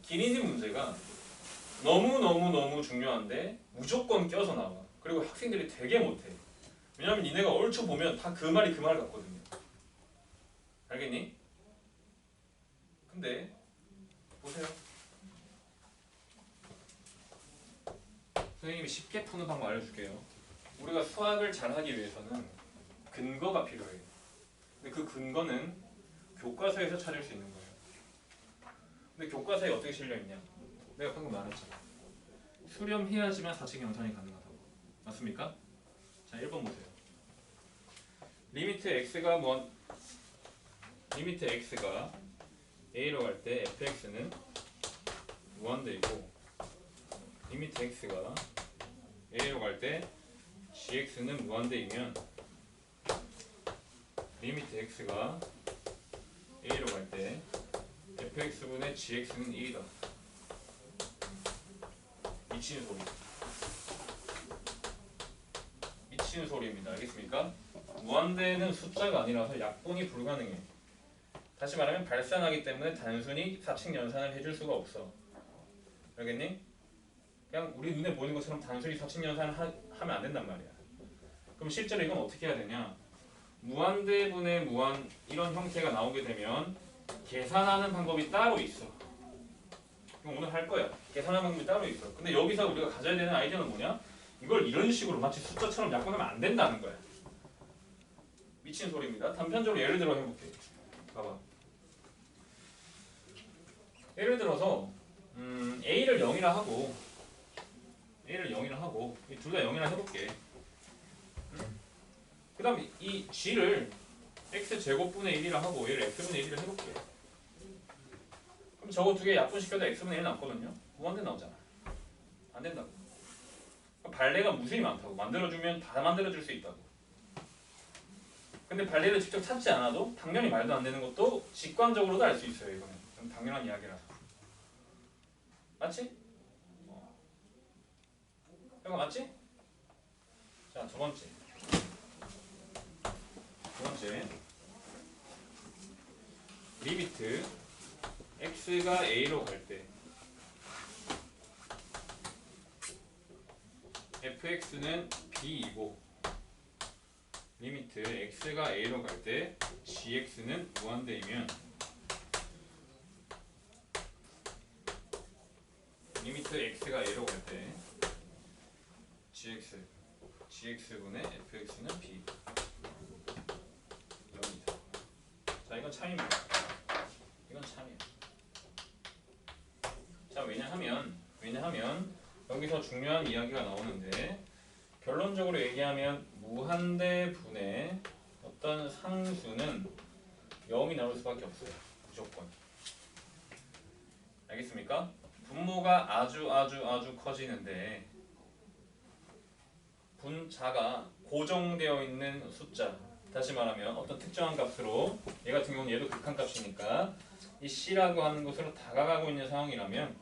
기니디 문제가 너무 중요한데 무조건 껴서 나와. 그리고 학생들이 되게 못해. 왜냐면 니네가 얼추 보면 다 그 말이 그 말 같거든요. 알겠니? 근데 보세요. 선생님이 쉽게 푸는 방법 알려줄게요. 우리가 수학을 잘하기 위해서는 근거가 필요해요. 근데 그 근거는 교과서에서 찾을 수 있는 거예요. 근데 교과서에 어떻게 실려있냐? 내가 방금 말했잖아. 수렴해야지만 사칙 연산이 가능하다고. 맞습니까? 자, 1번 보세요. 리미트 x가 a로 갈 때 fx는 무한대이고 리미트 x가 a로 갈 때 gx는 무한대이면 리미트 x가 a로 갈 때 fx분의 gx는 1이다. 미치는 소리입니다. 알겠습니까? 무한대는 숫자가 아니라서 약분이 불가능해. 다시 말하면 발산하기 때문에 단순히 사칙 연산을 해줄 수가 없어. 알겠니? 그냥 우리 눈에 보이는 것처럼 단순히 사칙 연산을 하면 안 된단 말이야. 그럼 실제로 이건 어떻게 해야 되냐? 무한대분의 무한 이런 형태가 나오게 되면 계산하는 방법이 따로 있어. 이거 오늘 할 거야. 계산하는 방법이 따로 있어. 근데 여기서 우리가 가져야 되는 아이디어는 뭐냐? 이걸 이런 식으로 마치 숫자처럼 약분하면 안 된다는 거야. 미친 소리입니다. 단편적으로 예를 들어 해볼게. 봐봐. 예를 들어서 A를 0이라 하고 둘 다 0이라 해볼게. 그 다음 이 G를 x제곱분의 1이라 하고 얘를 x분의 1이라 해볼게. 그럼 저거 두 개 약분시켜도 x분의 1 남거든요. 무한대 나오잖아. 안 된다고. 발레가 무수히 많다고. 만들어주면 다 만들어줄 수 있다고. 근데 발레를 직접 찾지 않아도 당연히 말도 안 되는 것도 직관적으로도 알 수 있어요. 이거는 좀 당연한 이야기라서. 맞지? 이거 맞지? 자, 두 번째 리미트 x가 a로 갈 때 fx는 b이고 리미트 x가 a로 갈 때 gx는 무한대이면 리미트 x가 a로 갈 때 gx분의 fx는 b 0이다. 자, 이건 참입니다. 이건 참이야. 자, 왜냐하면 여기서 중요한 이야기가 나오는데 결론적으로 얘기하면 무한대분의 어떤 상수는 0이 나올 수밖에 없어요. 무조건. 알겠습니까? 분모가 아주 커지는데 분자가 고정되어 있는 숫자, 다시 말하면 어떤 특정한 값으로, 얘 같은 경우는 얘도 극한값이니까 이 C라고 하는 것으로 다가가고 있는 상황이라면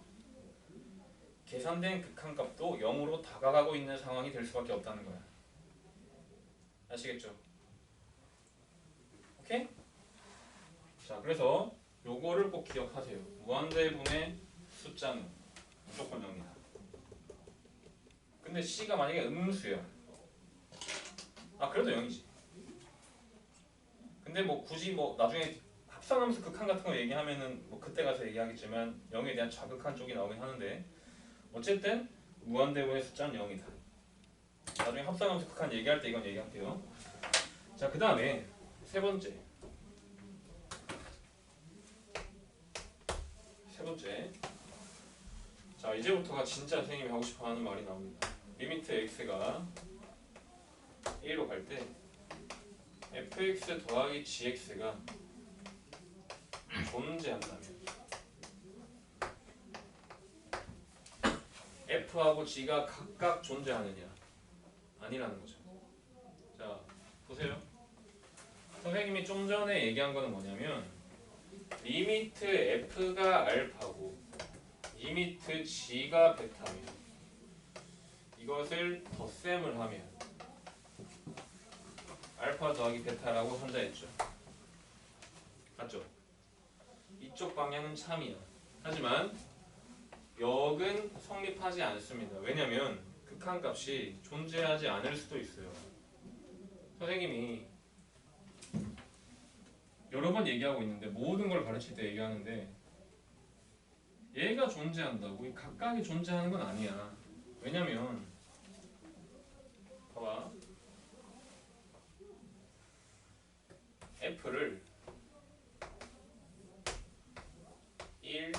계산된 극한값도 0으로 다가가고 있는 상황이 될 수밖에 없다는 거야. 아시겠죠? 오케이? 자, 그래서 요거를 꼭 기억하세요. 무한대분의 숫자는 무조건 0이다. 근데 C가 만약에 음수야. 아 그래도 0이지. 근데 뭐 굳이 뭐 나중에 합성함수 극한 같은 거 얘기하면은 뭐 그때 가서 얘기하겠지만 0에 대한 자극한 쪽이 나오긴 하는데 어쨌든 무한대분의 숫자는 0이다. 나중에 합성함수 극한 얘기할 때 이건 얘기할게요. 자, 그 다음에 세 번째. 자, 이제부터가 진짜 선생님이 하고 싶어 하는 말이 나옵니다. 리미트 x가 a로 갈 때 fx 더하기 gx가 존재한다면 f하고 g가 각각 존재하느냐 아니라는 거죠. 자, 보세요. 선생님이 좀 전에 얘기한 거는 뭐냐면 리미트 f가 알파고 리미트 g가 베타면 이것을 덧셈을 하면 알파 더하기 베타라고 한다 했죠. 맞죠? 이쪽 방향은 참이야. 하지만 역은 성립하지 않습니다. 왜냐면 극한값이 존재하지 않을 수도 있어요. 선생님이 여러 번 얘기하고 있는데 모든 걸 가르칠 때 얘기하는데 얘가 존재한다고 이 각각이 존재하는 건 아니야. 왜냐면 봐봐. f를 1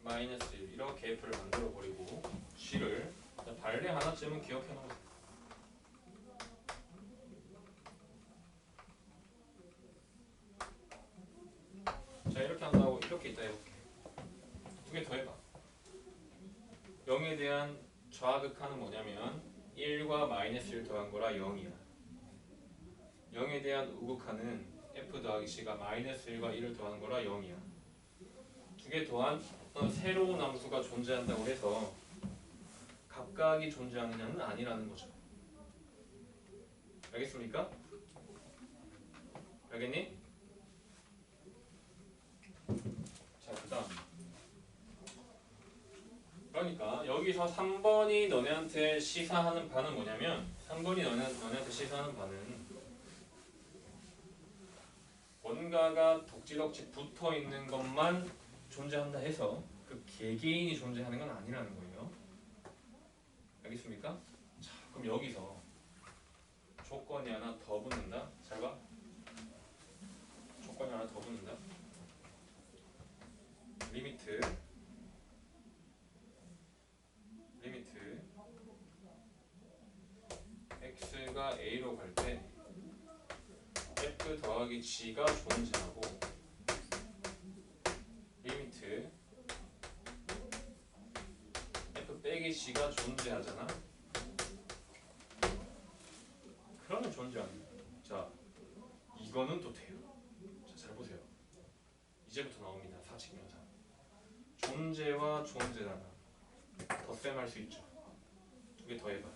마이너스 1 이렇게 f를 만들어 버리고 g를 발레 하나쯤은 기억해 놓으세요. 자, 이렇게 한다고 이렇게 있다 해볼게. 두 개 더 해봐. 0에 대한 좌극하는 뭐냐면 1과 마이너스 1 더한 거라 0이야. 0에 대한 우극하는 f 더하기 c가 마이너스 1과 1을 더하는 거라 0이야. 두 개 더한 새로운 함수가 존재한다고 해서 각각이 존재하느냐는 아니라는 거죠. 알겠습니까? 알겠니? 자, 그 다음 그러니까 여기서 3번이 너네한테 시사하는 바는 뭐냐면 3번이 너네한테 시사하는 바는 뭔가가 덕지덕지 붙어있는 것만 존재한다 해서 그 개개인이 존재하는 건 아니라는 거예요. 알겠습니까? 자, 그럼 여기서 조건이 하나 더 붙는다. 잘 봐. 조건이 하나 더 붙는다. 리미트 x가 a로 갈 때 f 더하기 g가 존재하고 리미트 f 빼기 g가 존재하잖아. 그러면 존재합니다. 자, 이거는 또 돼요. 자, 잘 보세요. 이제부터 나옵니다. 사칙명사. 존재와 존재하다. 덧셈할 수 있죠. 두 개 더 해봐.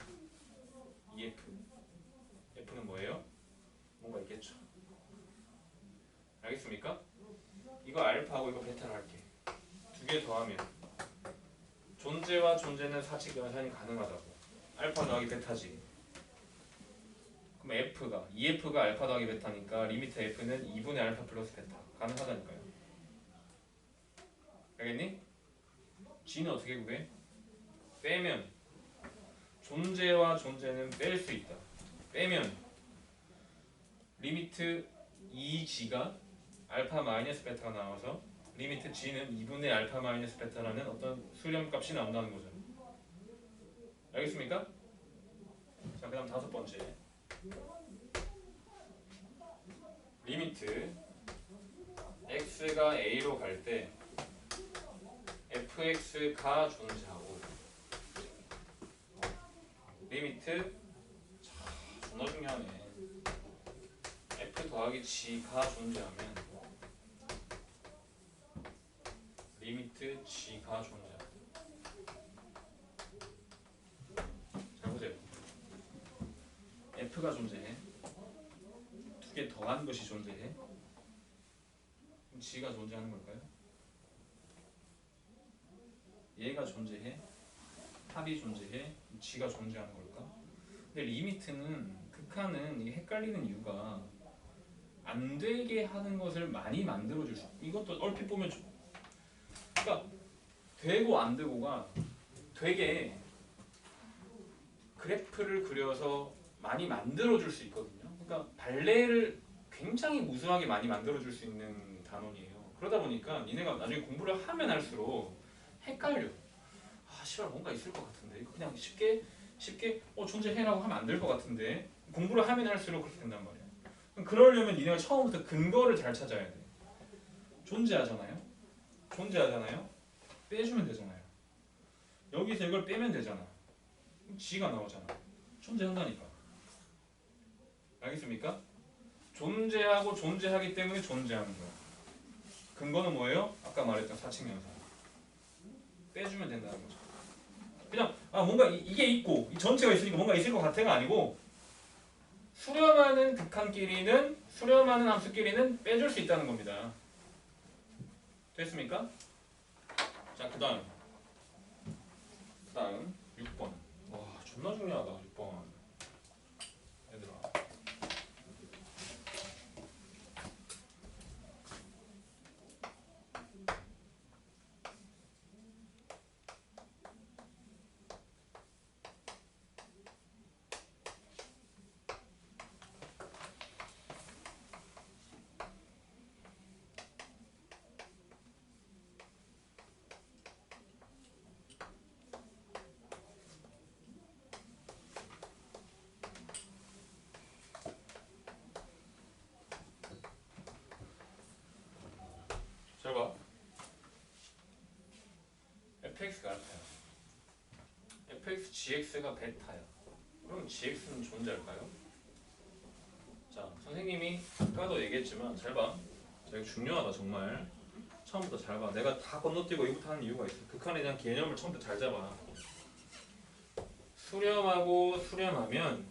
EF. F는 뭐예요? 뭔가 있겠죠. 알겠습니까? 이거 알파하고 이거 베타를 할게. 두 개 더하면 존재와 존재는 사칙 연산이 가능하다고. 알파 더하기 베타지. 그럼 F가 EF가 알파 더하기 베타니까 리미트 F는 2분의 알파 플러스 베타 가능하다니까요. 알겠니? G는 어떻게 구해? 빼면 존재와 존재는 뺄 수 있다. 빼면 리미트 2g가 알파 마이너스 베타가 나와서 리미트 g는 2분의 알파 마이너스 베타라는 어떤 수렴값이 나온다는 거죠. 알겠습니까? 자, 그 다음 다섯 번째. 리미트 x가 a로 갈 때 fx가 존재하고 리미트 존나 중요하네. f 더하기 g가 존재하면 리미트 g가 존재한다. 잘 보세요. f가 존재해. 두 개 더한 것이 존재해. 그럼 g가 존재하는 걸까요? 얘가 존재해. 합이 존재해. g가 존재하는 걸까? 근데 리미트는 극한은 이게 헷갈리는 이유가 안 되게 하는 것을 많이 만들어줄 수. 이것도 얼핏 보면 그러니까 되고 안 되고가 되게 그래프를 그려서 많이 만들어줄 수 있거든요. 그러니까 발레를 굉장히 무수하게 많이 만들어줄 수 있는 단원이에요. 그러다 보니까 니네가 나중에 공부를 하면 할수록 헷갈려. 아, 씨발 뭔가 있을 것 같은데 이거 그냥 쉽게 존재해라고 하면 안 될 것 같은데 공부를 하면 할수록 그렇게 된단 말이야. 그럼 그러려면 니네가 처음부터 근거를 잘 찾아야 돼. 존재하잖아요. 빼주면 되잖아요. 여기서 이걸 빼면 되잖아. G가 나오잖아. 존재한다니까. 알겠습니까? 존재하고 존재하기 때문에 존재하는 거야. 근거는 뭐예요? 아까 말했던 사칙연산. 빼주면 된다는 거죠. 그냥 뭔가 이게 있고 이 전체가 있으니까 뭔가 있을 것 같아가 아니고 수렴하는 함수끼리는 빼줄 수 있다는 겁니다. 됐습니까? 자, 그 다음 6번. 와, 존나 중요하다. 6번. 얘들아. 잘 봐. fx가 알파야. fx gx가 베타야. 그럼 gx는 존재할까요? 자, 선생님이 아까도 얘기했지만 잘 봐. 자, 이거 중요하다 정말. 처음부터 잘 봐. 내가 다 건너뛰고 이부터 하는 이유가 있어. 극한에 대한 개념을 처음부터 잘 잡아. 수렴하고 수렴하면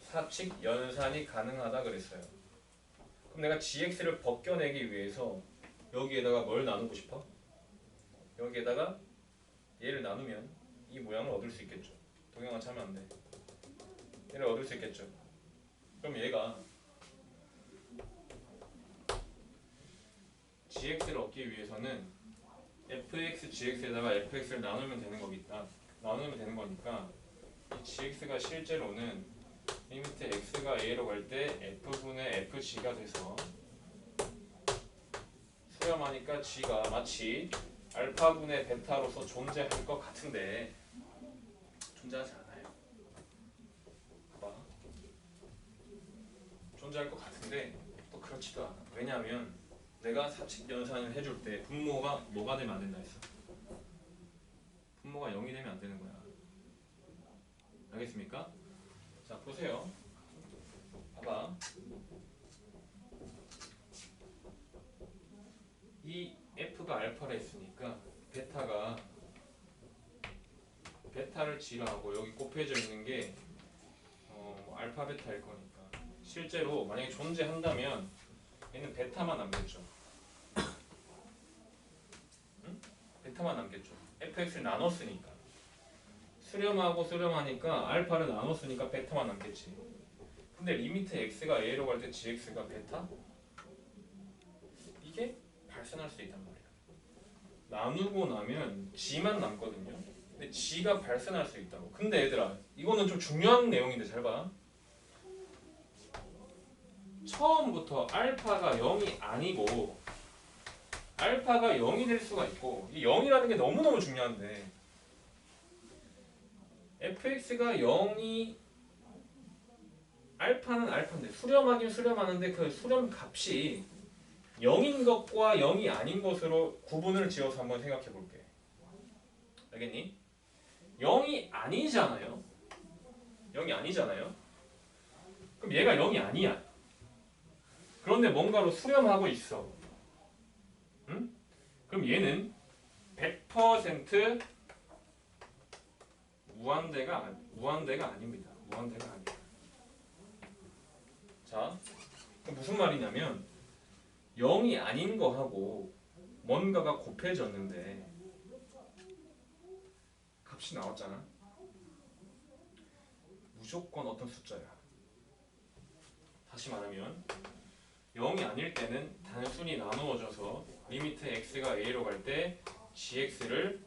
사칙 연산이 가능하다 그랬어요. 그럼 내가 gx를 벗겨내기 위해서 여기에다가 뭘 나누고 싶어? 여기에다가 얘를 나누면 이 모양을 얻을 수 있겠죠. 동영아 차면 안 돼. 얘를 얻을 수 있겠죠. 그럼 얘가 gx를 얻기 위해서는 fx, gx에다가 fx를 나누면 되는 거니까 이 gx가 실제로는 리미트 x가 a로 갈 때 f분의 fg가 돼서 수렴하니까 g가 마치 알파분의 베타로서 존재할 것 같은데 존재하지 않아요. 봐봐. 존재할 것 같은데 또 그렇지도 않아. 왜냐하면 내가 사칙 연산을 해줄 때 분모가 뭐가 되면 안 된다 했어? 분모가 0이 되면 안 되는 거야. 알겠습니까? 자, 보세요. 봐봐. 이 f가 알파라 했으니까 베타를 g라 하고 여기 곱해져 있는 게 알파 베타일 거니까 실제로 만약에 존재한다면 얘는 베타만 남겠죠. 응? 베타만 남겠죠. fx를 나눴으니까 수렴하고 수렴하니까 알파를 나눴으니까 베타만 남겠지. 근데 리미트 x가 a로 갈 때 gx가 베타? 이게 발생할 수 있단 말이야. 나누고 나면 g만 남거든요. 근데 g가 발생할 수 있다고. 근데 얘들아, 이거는 좀 중요한 내용인데 잘 봐. 처음부터 알파가 0이 아니고 알파가 0이 될 수가 있고 이 0이라는 게 너무너무 중요한데 fx가 0이 알파는 알파인데 수렴하긴 수렴하는데 그 수렴 값이 0인 것과 0이 아닌 것으로 구분을 지어서 한번 생각해 볼게. 알겠니? 0이 아니잖아요. 0이 아니잖아요. 그럼 얘가 0이 아니야. 그런데 뭔가로 수렴하고 있어. 응? 그럼 얘는 100% 무한대가 아닙니다. 무한대가 아니야. 자, 그럼 무슨 말이냐면 0이 아닌 거하고 뭔가가 곱해졌는데 값이 나왔잖아. 무조건 어떤 숫자야. 다시 말하면 0이 아닐 때는 단순히 나누어져서 리미트 x가 a로 갈 때 gx를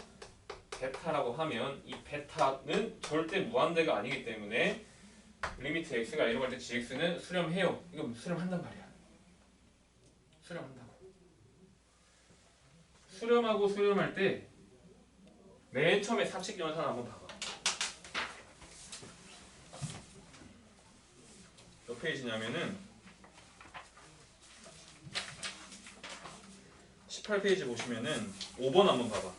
베타라고 하면 이 베타는 절대 무한대가 아니기 때문에 리미트 x가 a로 갈 때 gx는 수렴해요. 이거 수렴한단 말이야. 수렴한다고. 수렴하고 수렴할 때 맨 처음에 사칙연산 한번 봐봐. 몇 페이지냐면은 18페이지 보시면은 5번 한번 봐봐.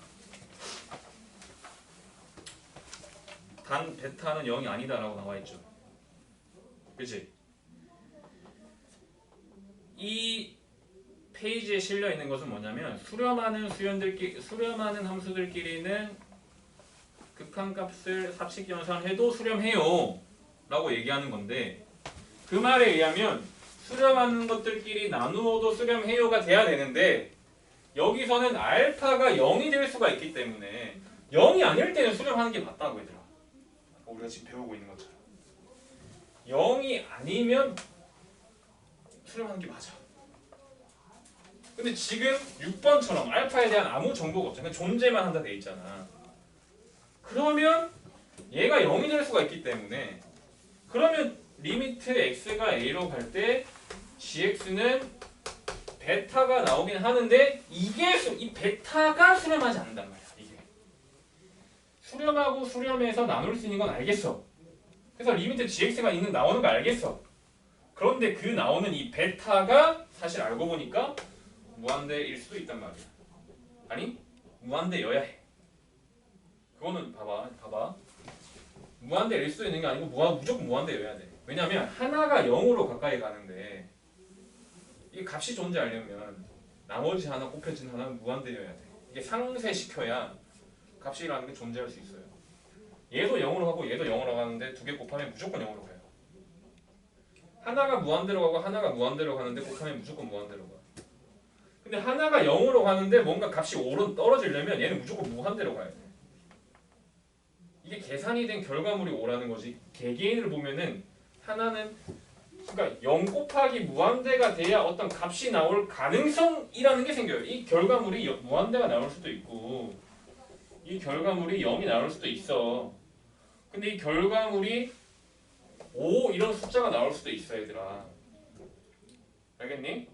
단 베타는 0이 아니다라고 나와있죠. 그치? 이 페이지에 실려 있는 것은 뭐냐면 수렴하는 함수들끼리는 극한값을 삽식연산해도 수렴해요 라고 얘기하는 건데, 그 말에 의하면 수렴하는 것들끼리 나누어도 수렴해요가 돼야 되는데 여기서는 알파가 0이 될 수가 있기 때문에 0이 아닐 때는 수렴하는 게 맞다고 얘들아. 우리가 지금 배우고 있는 것처럼 0이 아니면 수렴하는 게 맞아. 근데 지금 6번처럼 알파에 대한 아무 정보가 없잖아. 그냥 존재만 한다 돼 있잖아. 그러면 얘가 0이 될 수가 있기 때문에, 그러면 리미트 x가 a로 갈 때 gx는 베타가 나오긴 하는데 이 베타가 수렴하지 않는단 말이야. 이게 수렴하고 수렴해서 나눌 수 있는 건 알겠어. 그래서 리미트 gx가 나오는 거 알겠어. 그런데 그 나오는 이 베타가 사실 알고 보니까 무한대일 수도 있단 말이야. 아니 무한대여야 해. 그거는 봐봐. 무한대일 수도 있는 게 아니고 무조건 무한대여야 돼. 왜냐면 하나가 0으로 가까이 가는데 이 값이 존재하려면 나머지 하나 곱해진 하나는 무한대여야 돼. 이게 상쇄시켜야 값이라는 게 존재할 수 있어요. 얘도 0으로 가고 얘도 0으로 가는데 두 개 곱하면 무조건 0으로 가요. 하나가 무한대로 가고 하나가 무한대로 가는데 곱하면 무조건 무한대로 가. 근데 하나가 0으로 가는데 뭔가 값이 떨어지려면 얘는 무조건 무한대로 가야 돼. 이게 계산이 된 결과물이 5라는 거지. 개개인을 보면은 하나는 그러니까 0 곱하기 무한대가 돼야 어떤 값이 나올 가능성이라는 게 생겨요. 이 결과물이 무한대가 나올 수도 있고 이 결과물이 0이 나올 수도 있어. 근데 이 결과물이 5 이런 숫자가 나올 수도 있어 얘들아. 알겠니?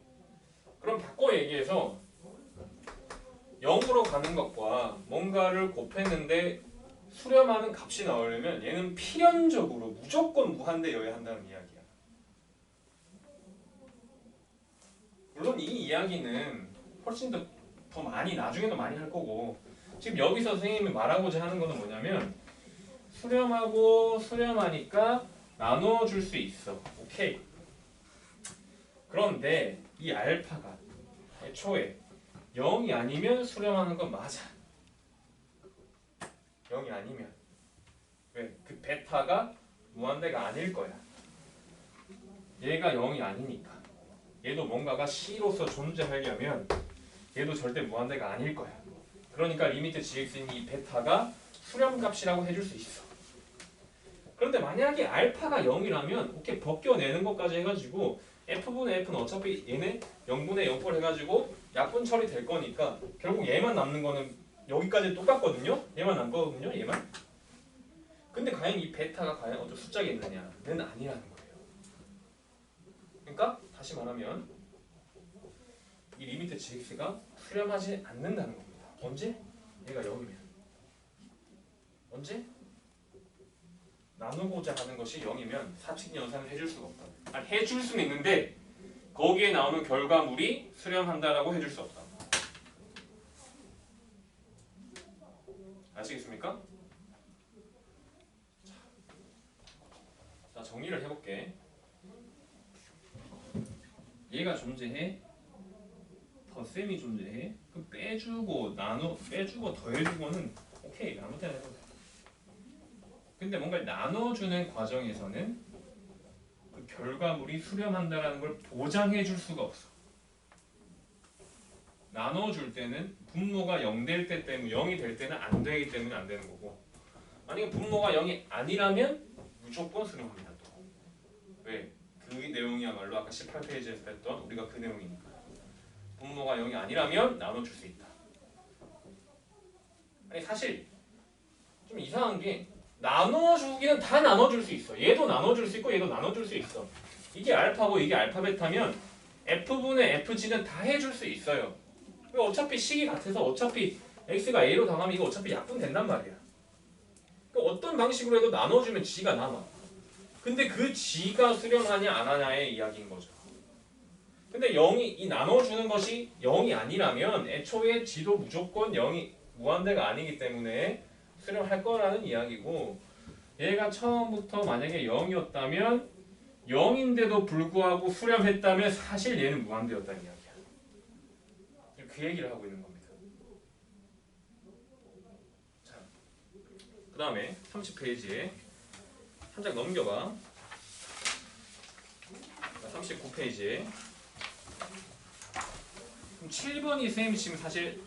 그럼 바꿔 얘기해서 0으로 가는 것과 뭔가를 곱했는데 수렴하는 값이 나오려면 얘는 필연적으로 무조건 무한대여야 한다는 이야기야. 물론 이 이야기는 훨씬 더 많이 나중에도 많이 할 거고, 지금 여기서 선생님이 말하고자 하는 거는 뭐냐면 수렴하고 수렴하니까 나누어 줄 수 있어. 오케이. 그런데 이 알파가 애초에 0이 아니면 수렴하는 건 맞아. 0이 아니면. 왜? 그 베타가 무한대가 아닐 거야. 얘가 0이 아니니까. 얘도 뭔가가 C로서 존재하려면 얘도 절대 무한대가 아닐 거야. 그러니까 리미트 gx인 이 베타가 수렴값이라고 해줄 수 있어. 그런데 만약에 알파가 0이라면 오케이 벗겨내는 것까지 해가지고 f분의 f는 어차피 얘네 0분의 0꼴 해가지고 약분 처리될 거니까 결국 얘만 남는 거는 여기까지 똑같거든요. 얘만 남거든요. 얘만. 근데 과연 이 베타가 과연 어떤 숫자겠느냐는 아니라는 거예요. 그러니까 다시 말하면 이 리미트 gx가 수렴하지 않는다는 겁니다. 언제? 얘가 0이면. 언제? 나누고자 하는 것이 0이면 사칙 연산을 해줄 수가 없다. 아니 해줄 수는 있는데 거기에 나오는 결과물이 수렴한다라고 해줄 수 없다. 아시겠습니까? 자 정리를 해볼게. 얘가 존재해. 덧셈이 존재해. 그 빼주고 빼주고 더해주고는 오케이 아무 때나 해도 돼. 근데 뭔가 나눠주는 과정에서는 그 결과물이 수렴한다라는 걸 보장해 줄 수가 없어. 나눠줄 때는 분모가 0 될 때 때문에 0이 될 때는 안 되기 때문에 안 되는 거고, 만약에 분모가 0이 아니라면 무조건 수렴합니다. 또. 왜? 그 내용이야말로 아까 18페이지에서 했던 우리가 그 내용이니까. 분모가 0이 아니라면 나눠줄 수 있다. 아니 사실 좀 이상한 게 나눠주기는 다 나눠줄 수 있어. 얘도 나눠줄 수 있고 얘도 나눠줄 수 있어. 이게 알파고 이게 알파 베타면 F분의 FG는 다 해줄 수 있어요. 어차피 식이 같아서 어차피 X가 A로 당하면 이거 어차피 약분된단 말이야. 그러니까 어떤 방식으로 해도 나눠주면 G가 남아. 근데 그 G가 수렴하냐 안 하냐의 이야기인 거죠. 근데 0이 이 나눠주는 것이 0이 아니라면 애초에 G도 무조건 0이 무한대가 아니기 때문에 수렴할 거라는 이야기고 얘가 처음부터 만약에 0이었다면 0인데도 불구하고 수렴했다면 사실 얘는 무한대였다는 이야기야. 그 얘기를 하고 있는 겁니다. 자, 그 다음에 30페이지에 한 장 넘겨봐. 39페이지에 7번이 쌤이 지금 사실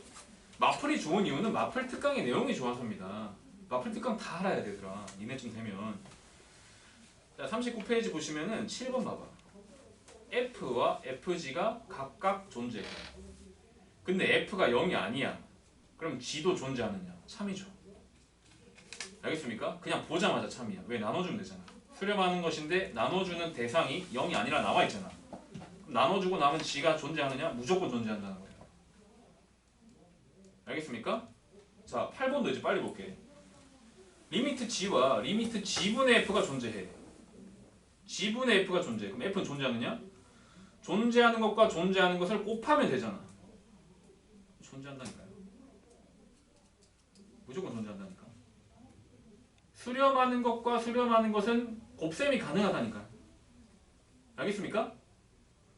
마플이 좋은 이유는 마플 특강의 내용이 좋아서입니다. 마플 특강 다 알아야 되더라. 니네쯤 되면. 자, 39페이지 보시면은 7번 봐봐. F와 FG가 각각 존재해. 근데 F가 0이 아니야. 그럼 G도 존재하느냐? 참이죠. 알겠습니까? 그냥 보자마자 참이야. 왜? 나눠주면 되잖아. 수렴하는 것인데 나눠주는 대상이 0이 아니라 나와 있잖아. 그럼 나눠주고 남은 G가 존재하느냐? 무조건 존재한다는 거예요. 알겠습니까? 자, 8번도 이제 빨리 볼게. 리미트 G와 리미트 G분의 F가 존재해. G분의 F가 존재해. 그럼 F는 존재하느냐? 존재하는 것과 존재하는 것을 곱하면 되잖아. 존재한다니까요. 무조건 존재한다니까. 수렴하는 것과 수렴하는 것은 곱셈이 가능하다니까. 알겠습니까?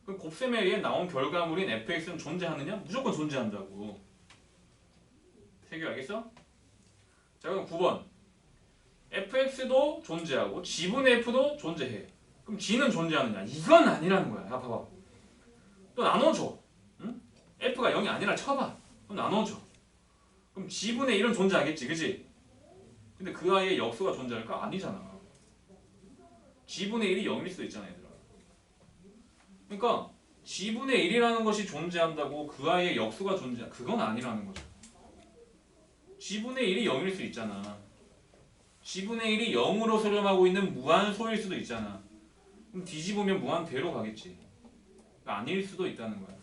그 곱셈에 의해 나온 결과물인 fx는 존재하느냐? 무조건 존재한다고. 세 개 알겠어? 자, 그럼 9번. fx도 존재하고 g분의 f도 존재해. 그럼 g는 존재하느냐? 이건 아니라는 거야. 야, 봐봐. 또 나눠줘. 응? f가 0이 아니라 쳐봐. 그럼 나눠줘. 그럼 g분의 1은 존재하겠지, 그치? 근데 그 아이의 역수가 존재할까? 아니잖아. g분의 1이 0일 수도 있잖아, 얘들아. 그러니까 g분의 1이라는 것이 존재한다고 그 아이의 역수가 존재한 그건 아니라는 거죠. g분의 1이 0일 수 있잖아. g분의 1이 0으로 수렴하고 있는 무한소일 수도 있잖아. 그럼 뒤집으면 무한대로 가겠지. 그러니까 아닐 수도 있다는 거야.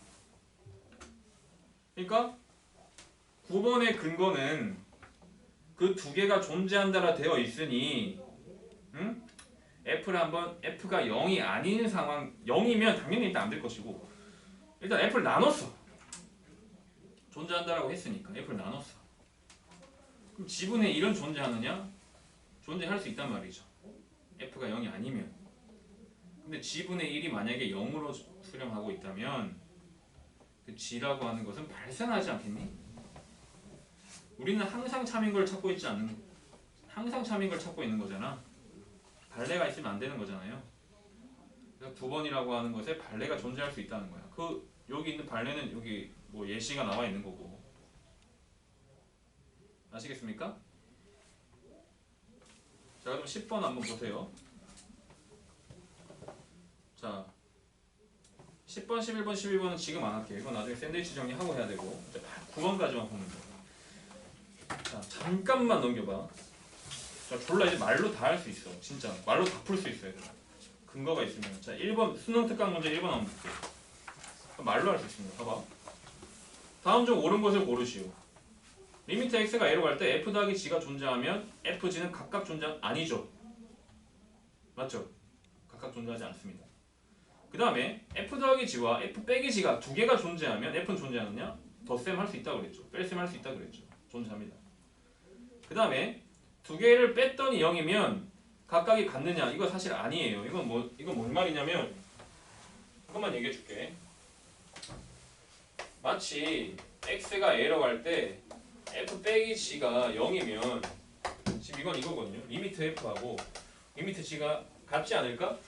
그러니까 9번의 근거는 그 두 개가 존재한다라 되어 있으니 응? F를 한번 F가 0이 아닌 상황 0이면 당연히 일단 안 될 것이고 일단 F를 나눴어. 존재한다라고 했으니까 F를 나눴어. 그럼 G분의 1은 존재하느냐? 존재할 수 있단 말이죠. F가 0이 아니면. 근데 G분의 1이 만약에 0으로 수렴하고 있다면 그 G라고 하는 것은 발생하지 않겠니? 우리는 항상 참인 걸 찾고 있지 않는 항상 참인 걸 찾고 있는 거잖아. 발레가 있으면 안 되는 거잖아요. 그래서 9번이라고 하는 것에 발레가 존재할 수 있다는 거야. 그 여기 있는 발레는 여기 뭐 예시가 나와 있는 거고. 아시겠습니까? 자, 그럼 10번 한번 보세요. 자, 10번, 11번, 12번은 지금 안 할게요. 이건 나중에 샌드위치 정리하고 해야 되고 9번까지만 보면 돼. 자, 잠깐만 넘겨봐. 자, 졸라 이제 말로 다 할 수 있어. 진짜 말로 다 풀 수 있어요. 근거가 있으면. 자, 1번 수능 특강 문제 1번 한번 볼게요. 말로 할 수 있습니다. 봐봐. 다음 중 옳은 것을 고르시오. 리미트 x가 a로 갈 때 f 더하기 g가 존재하면 fg는 각각 존재 아니죠. 맞죠? 각각 존재하지 않습니다. 그 다음에 f 더하기 g와 f 빼기 g가 두 개가 존재하면 f는 존재하느냐? 덧셈 할 수 있다고 그랬죠. 뺄셈 할 수 있다고 그랬죠. 존재합니다. 그 다음에 두 개를 뺐더니 0이면 각각이 같느냐? 이거 사실 아니에요. 이건 뭔 말이냐면 이것만 얘기해 줄게. 마치 x가 a로 갈 때 f 빼기 g가 0이면 지금 이건 이거거든요. 리미트 f하고 리미트 g가 같지 않을까?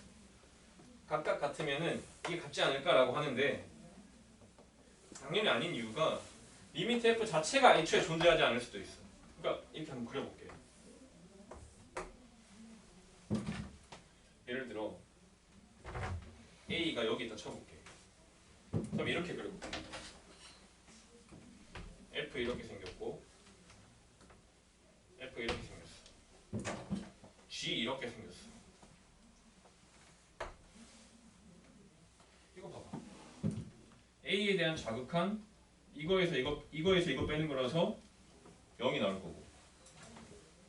각각 같으면은 이게 같지 않을까라고 하는데 당연히 아닌 이유가 리미트 f 자체가 애초에 존재하지 않을 수도 있어. 그러니까 이렇게 한번 그려볼게요. A가 여기 있다 쳐볼게. 그럼 이렇게 그려볼게. F 이렇게 생겼고 F 이렇게 생겼어. G 이렇게 생겼어. 이거 봐봐. A에 대한 자극한 이거에서 이거 빼는 거라서 0이 나올 거고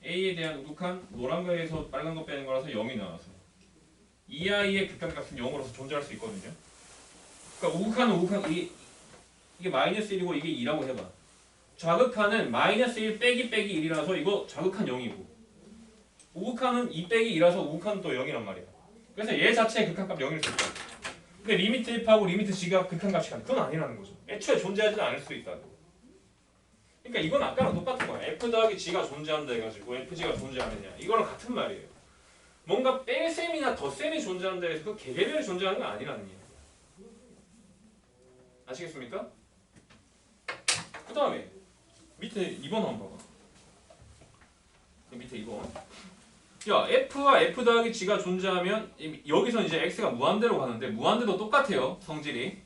A에 대한 우극한 노란 거에서 빨간 거 빼는 거라서 0이 나와서 이 아이의 극한값은 0으로서 존재할 수 있거든요. 그러니까 우극한은 이게 마이너스 1이고 이게 2라고 해봐. 좌극한은 마이너스 1 빼기 1이라서 이거 좌극한 0이고 우극한은 2 빼기 2라서 우극한은 또 0이란 말이야. 그래서 얘 자체의 극한값 0일 수 있다. 근데 리미트 F하고 리미트 G가 극한값이 아니야. 그건 아니라는 거죠. 애초에 존재하지는 않을 수도 있다고. 그러니까 이건 아까랑 똑같은 거야. F 더하기 G가 존재한다 해가지고 FG가 존재하느냐 이거랑 같은 말이에요. 뭔가 뺄셈이나 덧셈이 존재한다 해서 그 개개별이 존재하는 건 아니라는 얘기예요. 아시겠습니까? 그 다음에 밑에 2번 한번 봐봐. 밑에 2번. 야 F와 F 더하기 G가 존재하면 여기서 이제 X가 무한대로 가는데 무한대도 똑같아요. 성질이.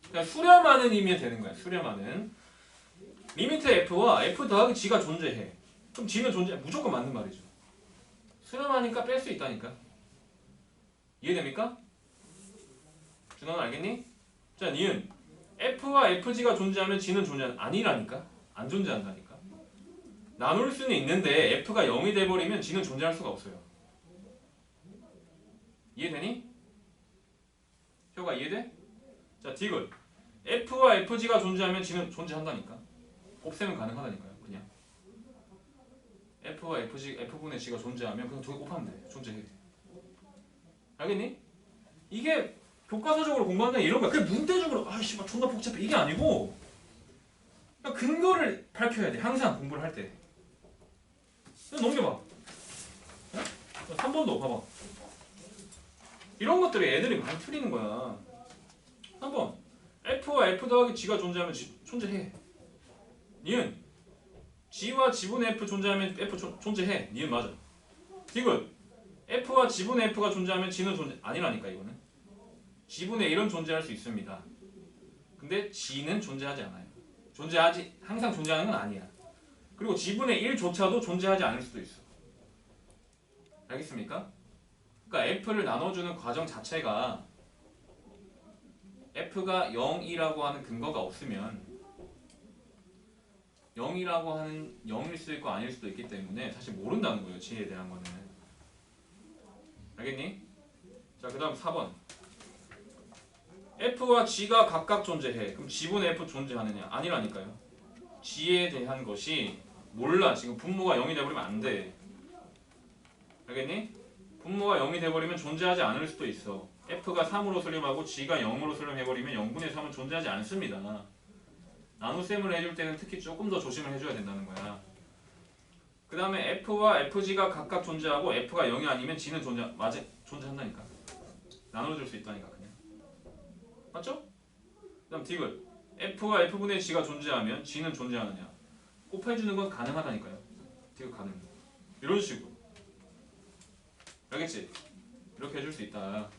그냥 수렴하는 의미에 되는 거야. 수렴하는. 리미트 F와 F 더하기 G가 존재해. 그럼 G는 무조건 맞는 말이죠. 수렴하니까 뺄 수 있다니까. 이해됩니까? 준호는 알겠니? 자, 니은 F와 FG가 존재하면 G는 아니라니까. 안 존재한다니까. 나눌 수는 있는데 F가 0이 돼버리면 G는 존재할 수가 없어요. 이해되니? 효가 이해돼? 자, 디귿 F와 FG가 존재하면 G는 존재한다니까. 곱셈은 가능하다니까요. 그냥 F와 F분의 G가 존재하면 그냥 두 개 곱하면 돼. 존재해. 알겠니? 이게 교과서적으로 공부한다 이런 거야. 그게 문대적으로 아이씨 막 존나 복잡해 이게 아니고 그냥 근거를 밝혀야 돼. 항상 공부를 할 때. 그냥 넘겨봐. 어? 3번도 봐봐. 이런 것들이 애들이 많이 틀리는 거야. 3번 F와 F 더하기 G가 존재하면 존재해. 니은 G와 G분의 F 존재하면 F 존재해. 니은 맞아. 디귿 F와 G분의 F가 존재하면 G는 아니라니까 이거는. G분의 1은 존재할 수 있습니다. 근데 G는 존재하지 않아요. 항상 존재하는 건 아니야. 그리고 G분의 1조차도 존재하지 않을 수도 있어. 알겠습니까? 그러니까 F를 나눠주는 과정 자체가 F가 0이라고 하는 근거가 없으면 0이라고 하는 0일 수도 있고 아닐 수도 있기 때문에 사실 모른다는 거예요. G에 대한 거는. 알겠니? 자, 그 다음 4번 F와 G가 각각 존재해. 그럼 G분의 F 존재하느냐? 아니라니까요. G에 대한 것이 몰라. 지금 분모가 0이 돼버리면 안 돼. 알겠니? 분모가 0이 돼버리면 존재하지 않을 수도 있어. F가 3으로 수렴하고 G가 0으로 수렴해버리면 0분의 3은 존재하지 않습니다. 나눗셈을 해줄 때는 특히 조금 더 조심을 해줘야 된다는 거야. 그 다음에 F와 FG가 각각 존재하고 F가 0이 아니면 G는 존재한다니까. 나눠줄 수 있다니까 그냥. 맞죠? 그 다음 디귿 F와 F분의 G가 존재하면 G는 존재하느냐. 곱해주는 건 가능하다니까요. 디귿 가능. 이런 식으로. 알겠지? 이렇게 해줄 수 있다.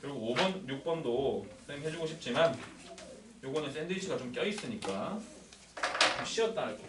그리고 5번, 6번도 쌤 해주고 싶지만 요거는 샌드위치가 좀 껴있으니까 좀 쉬었다 할게요.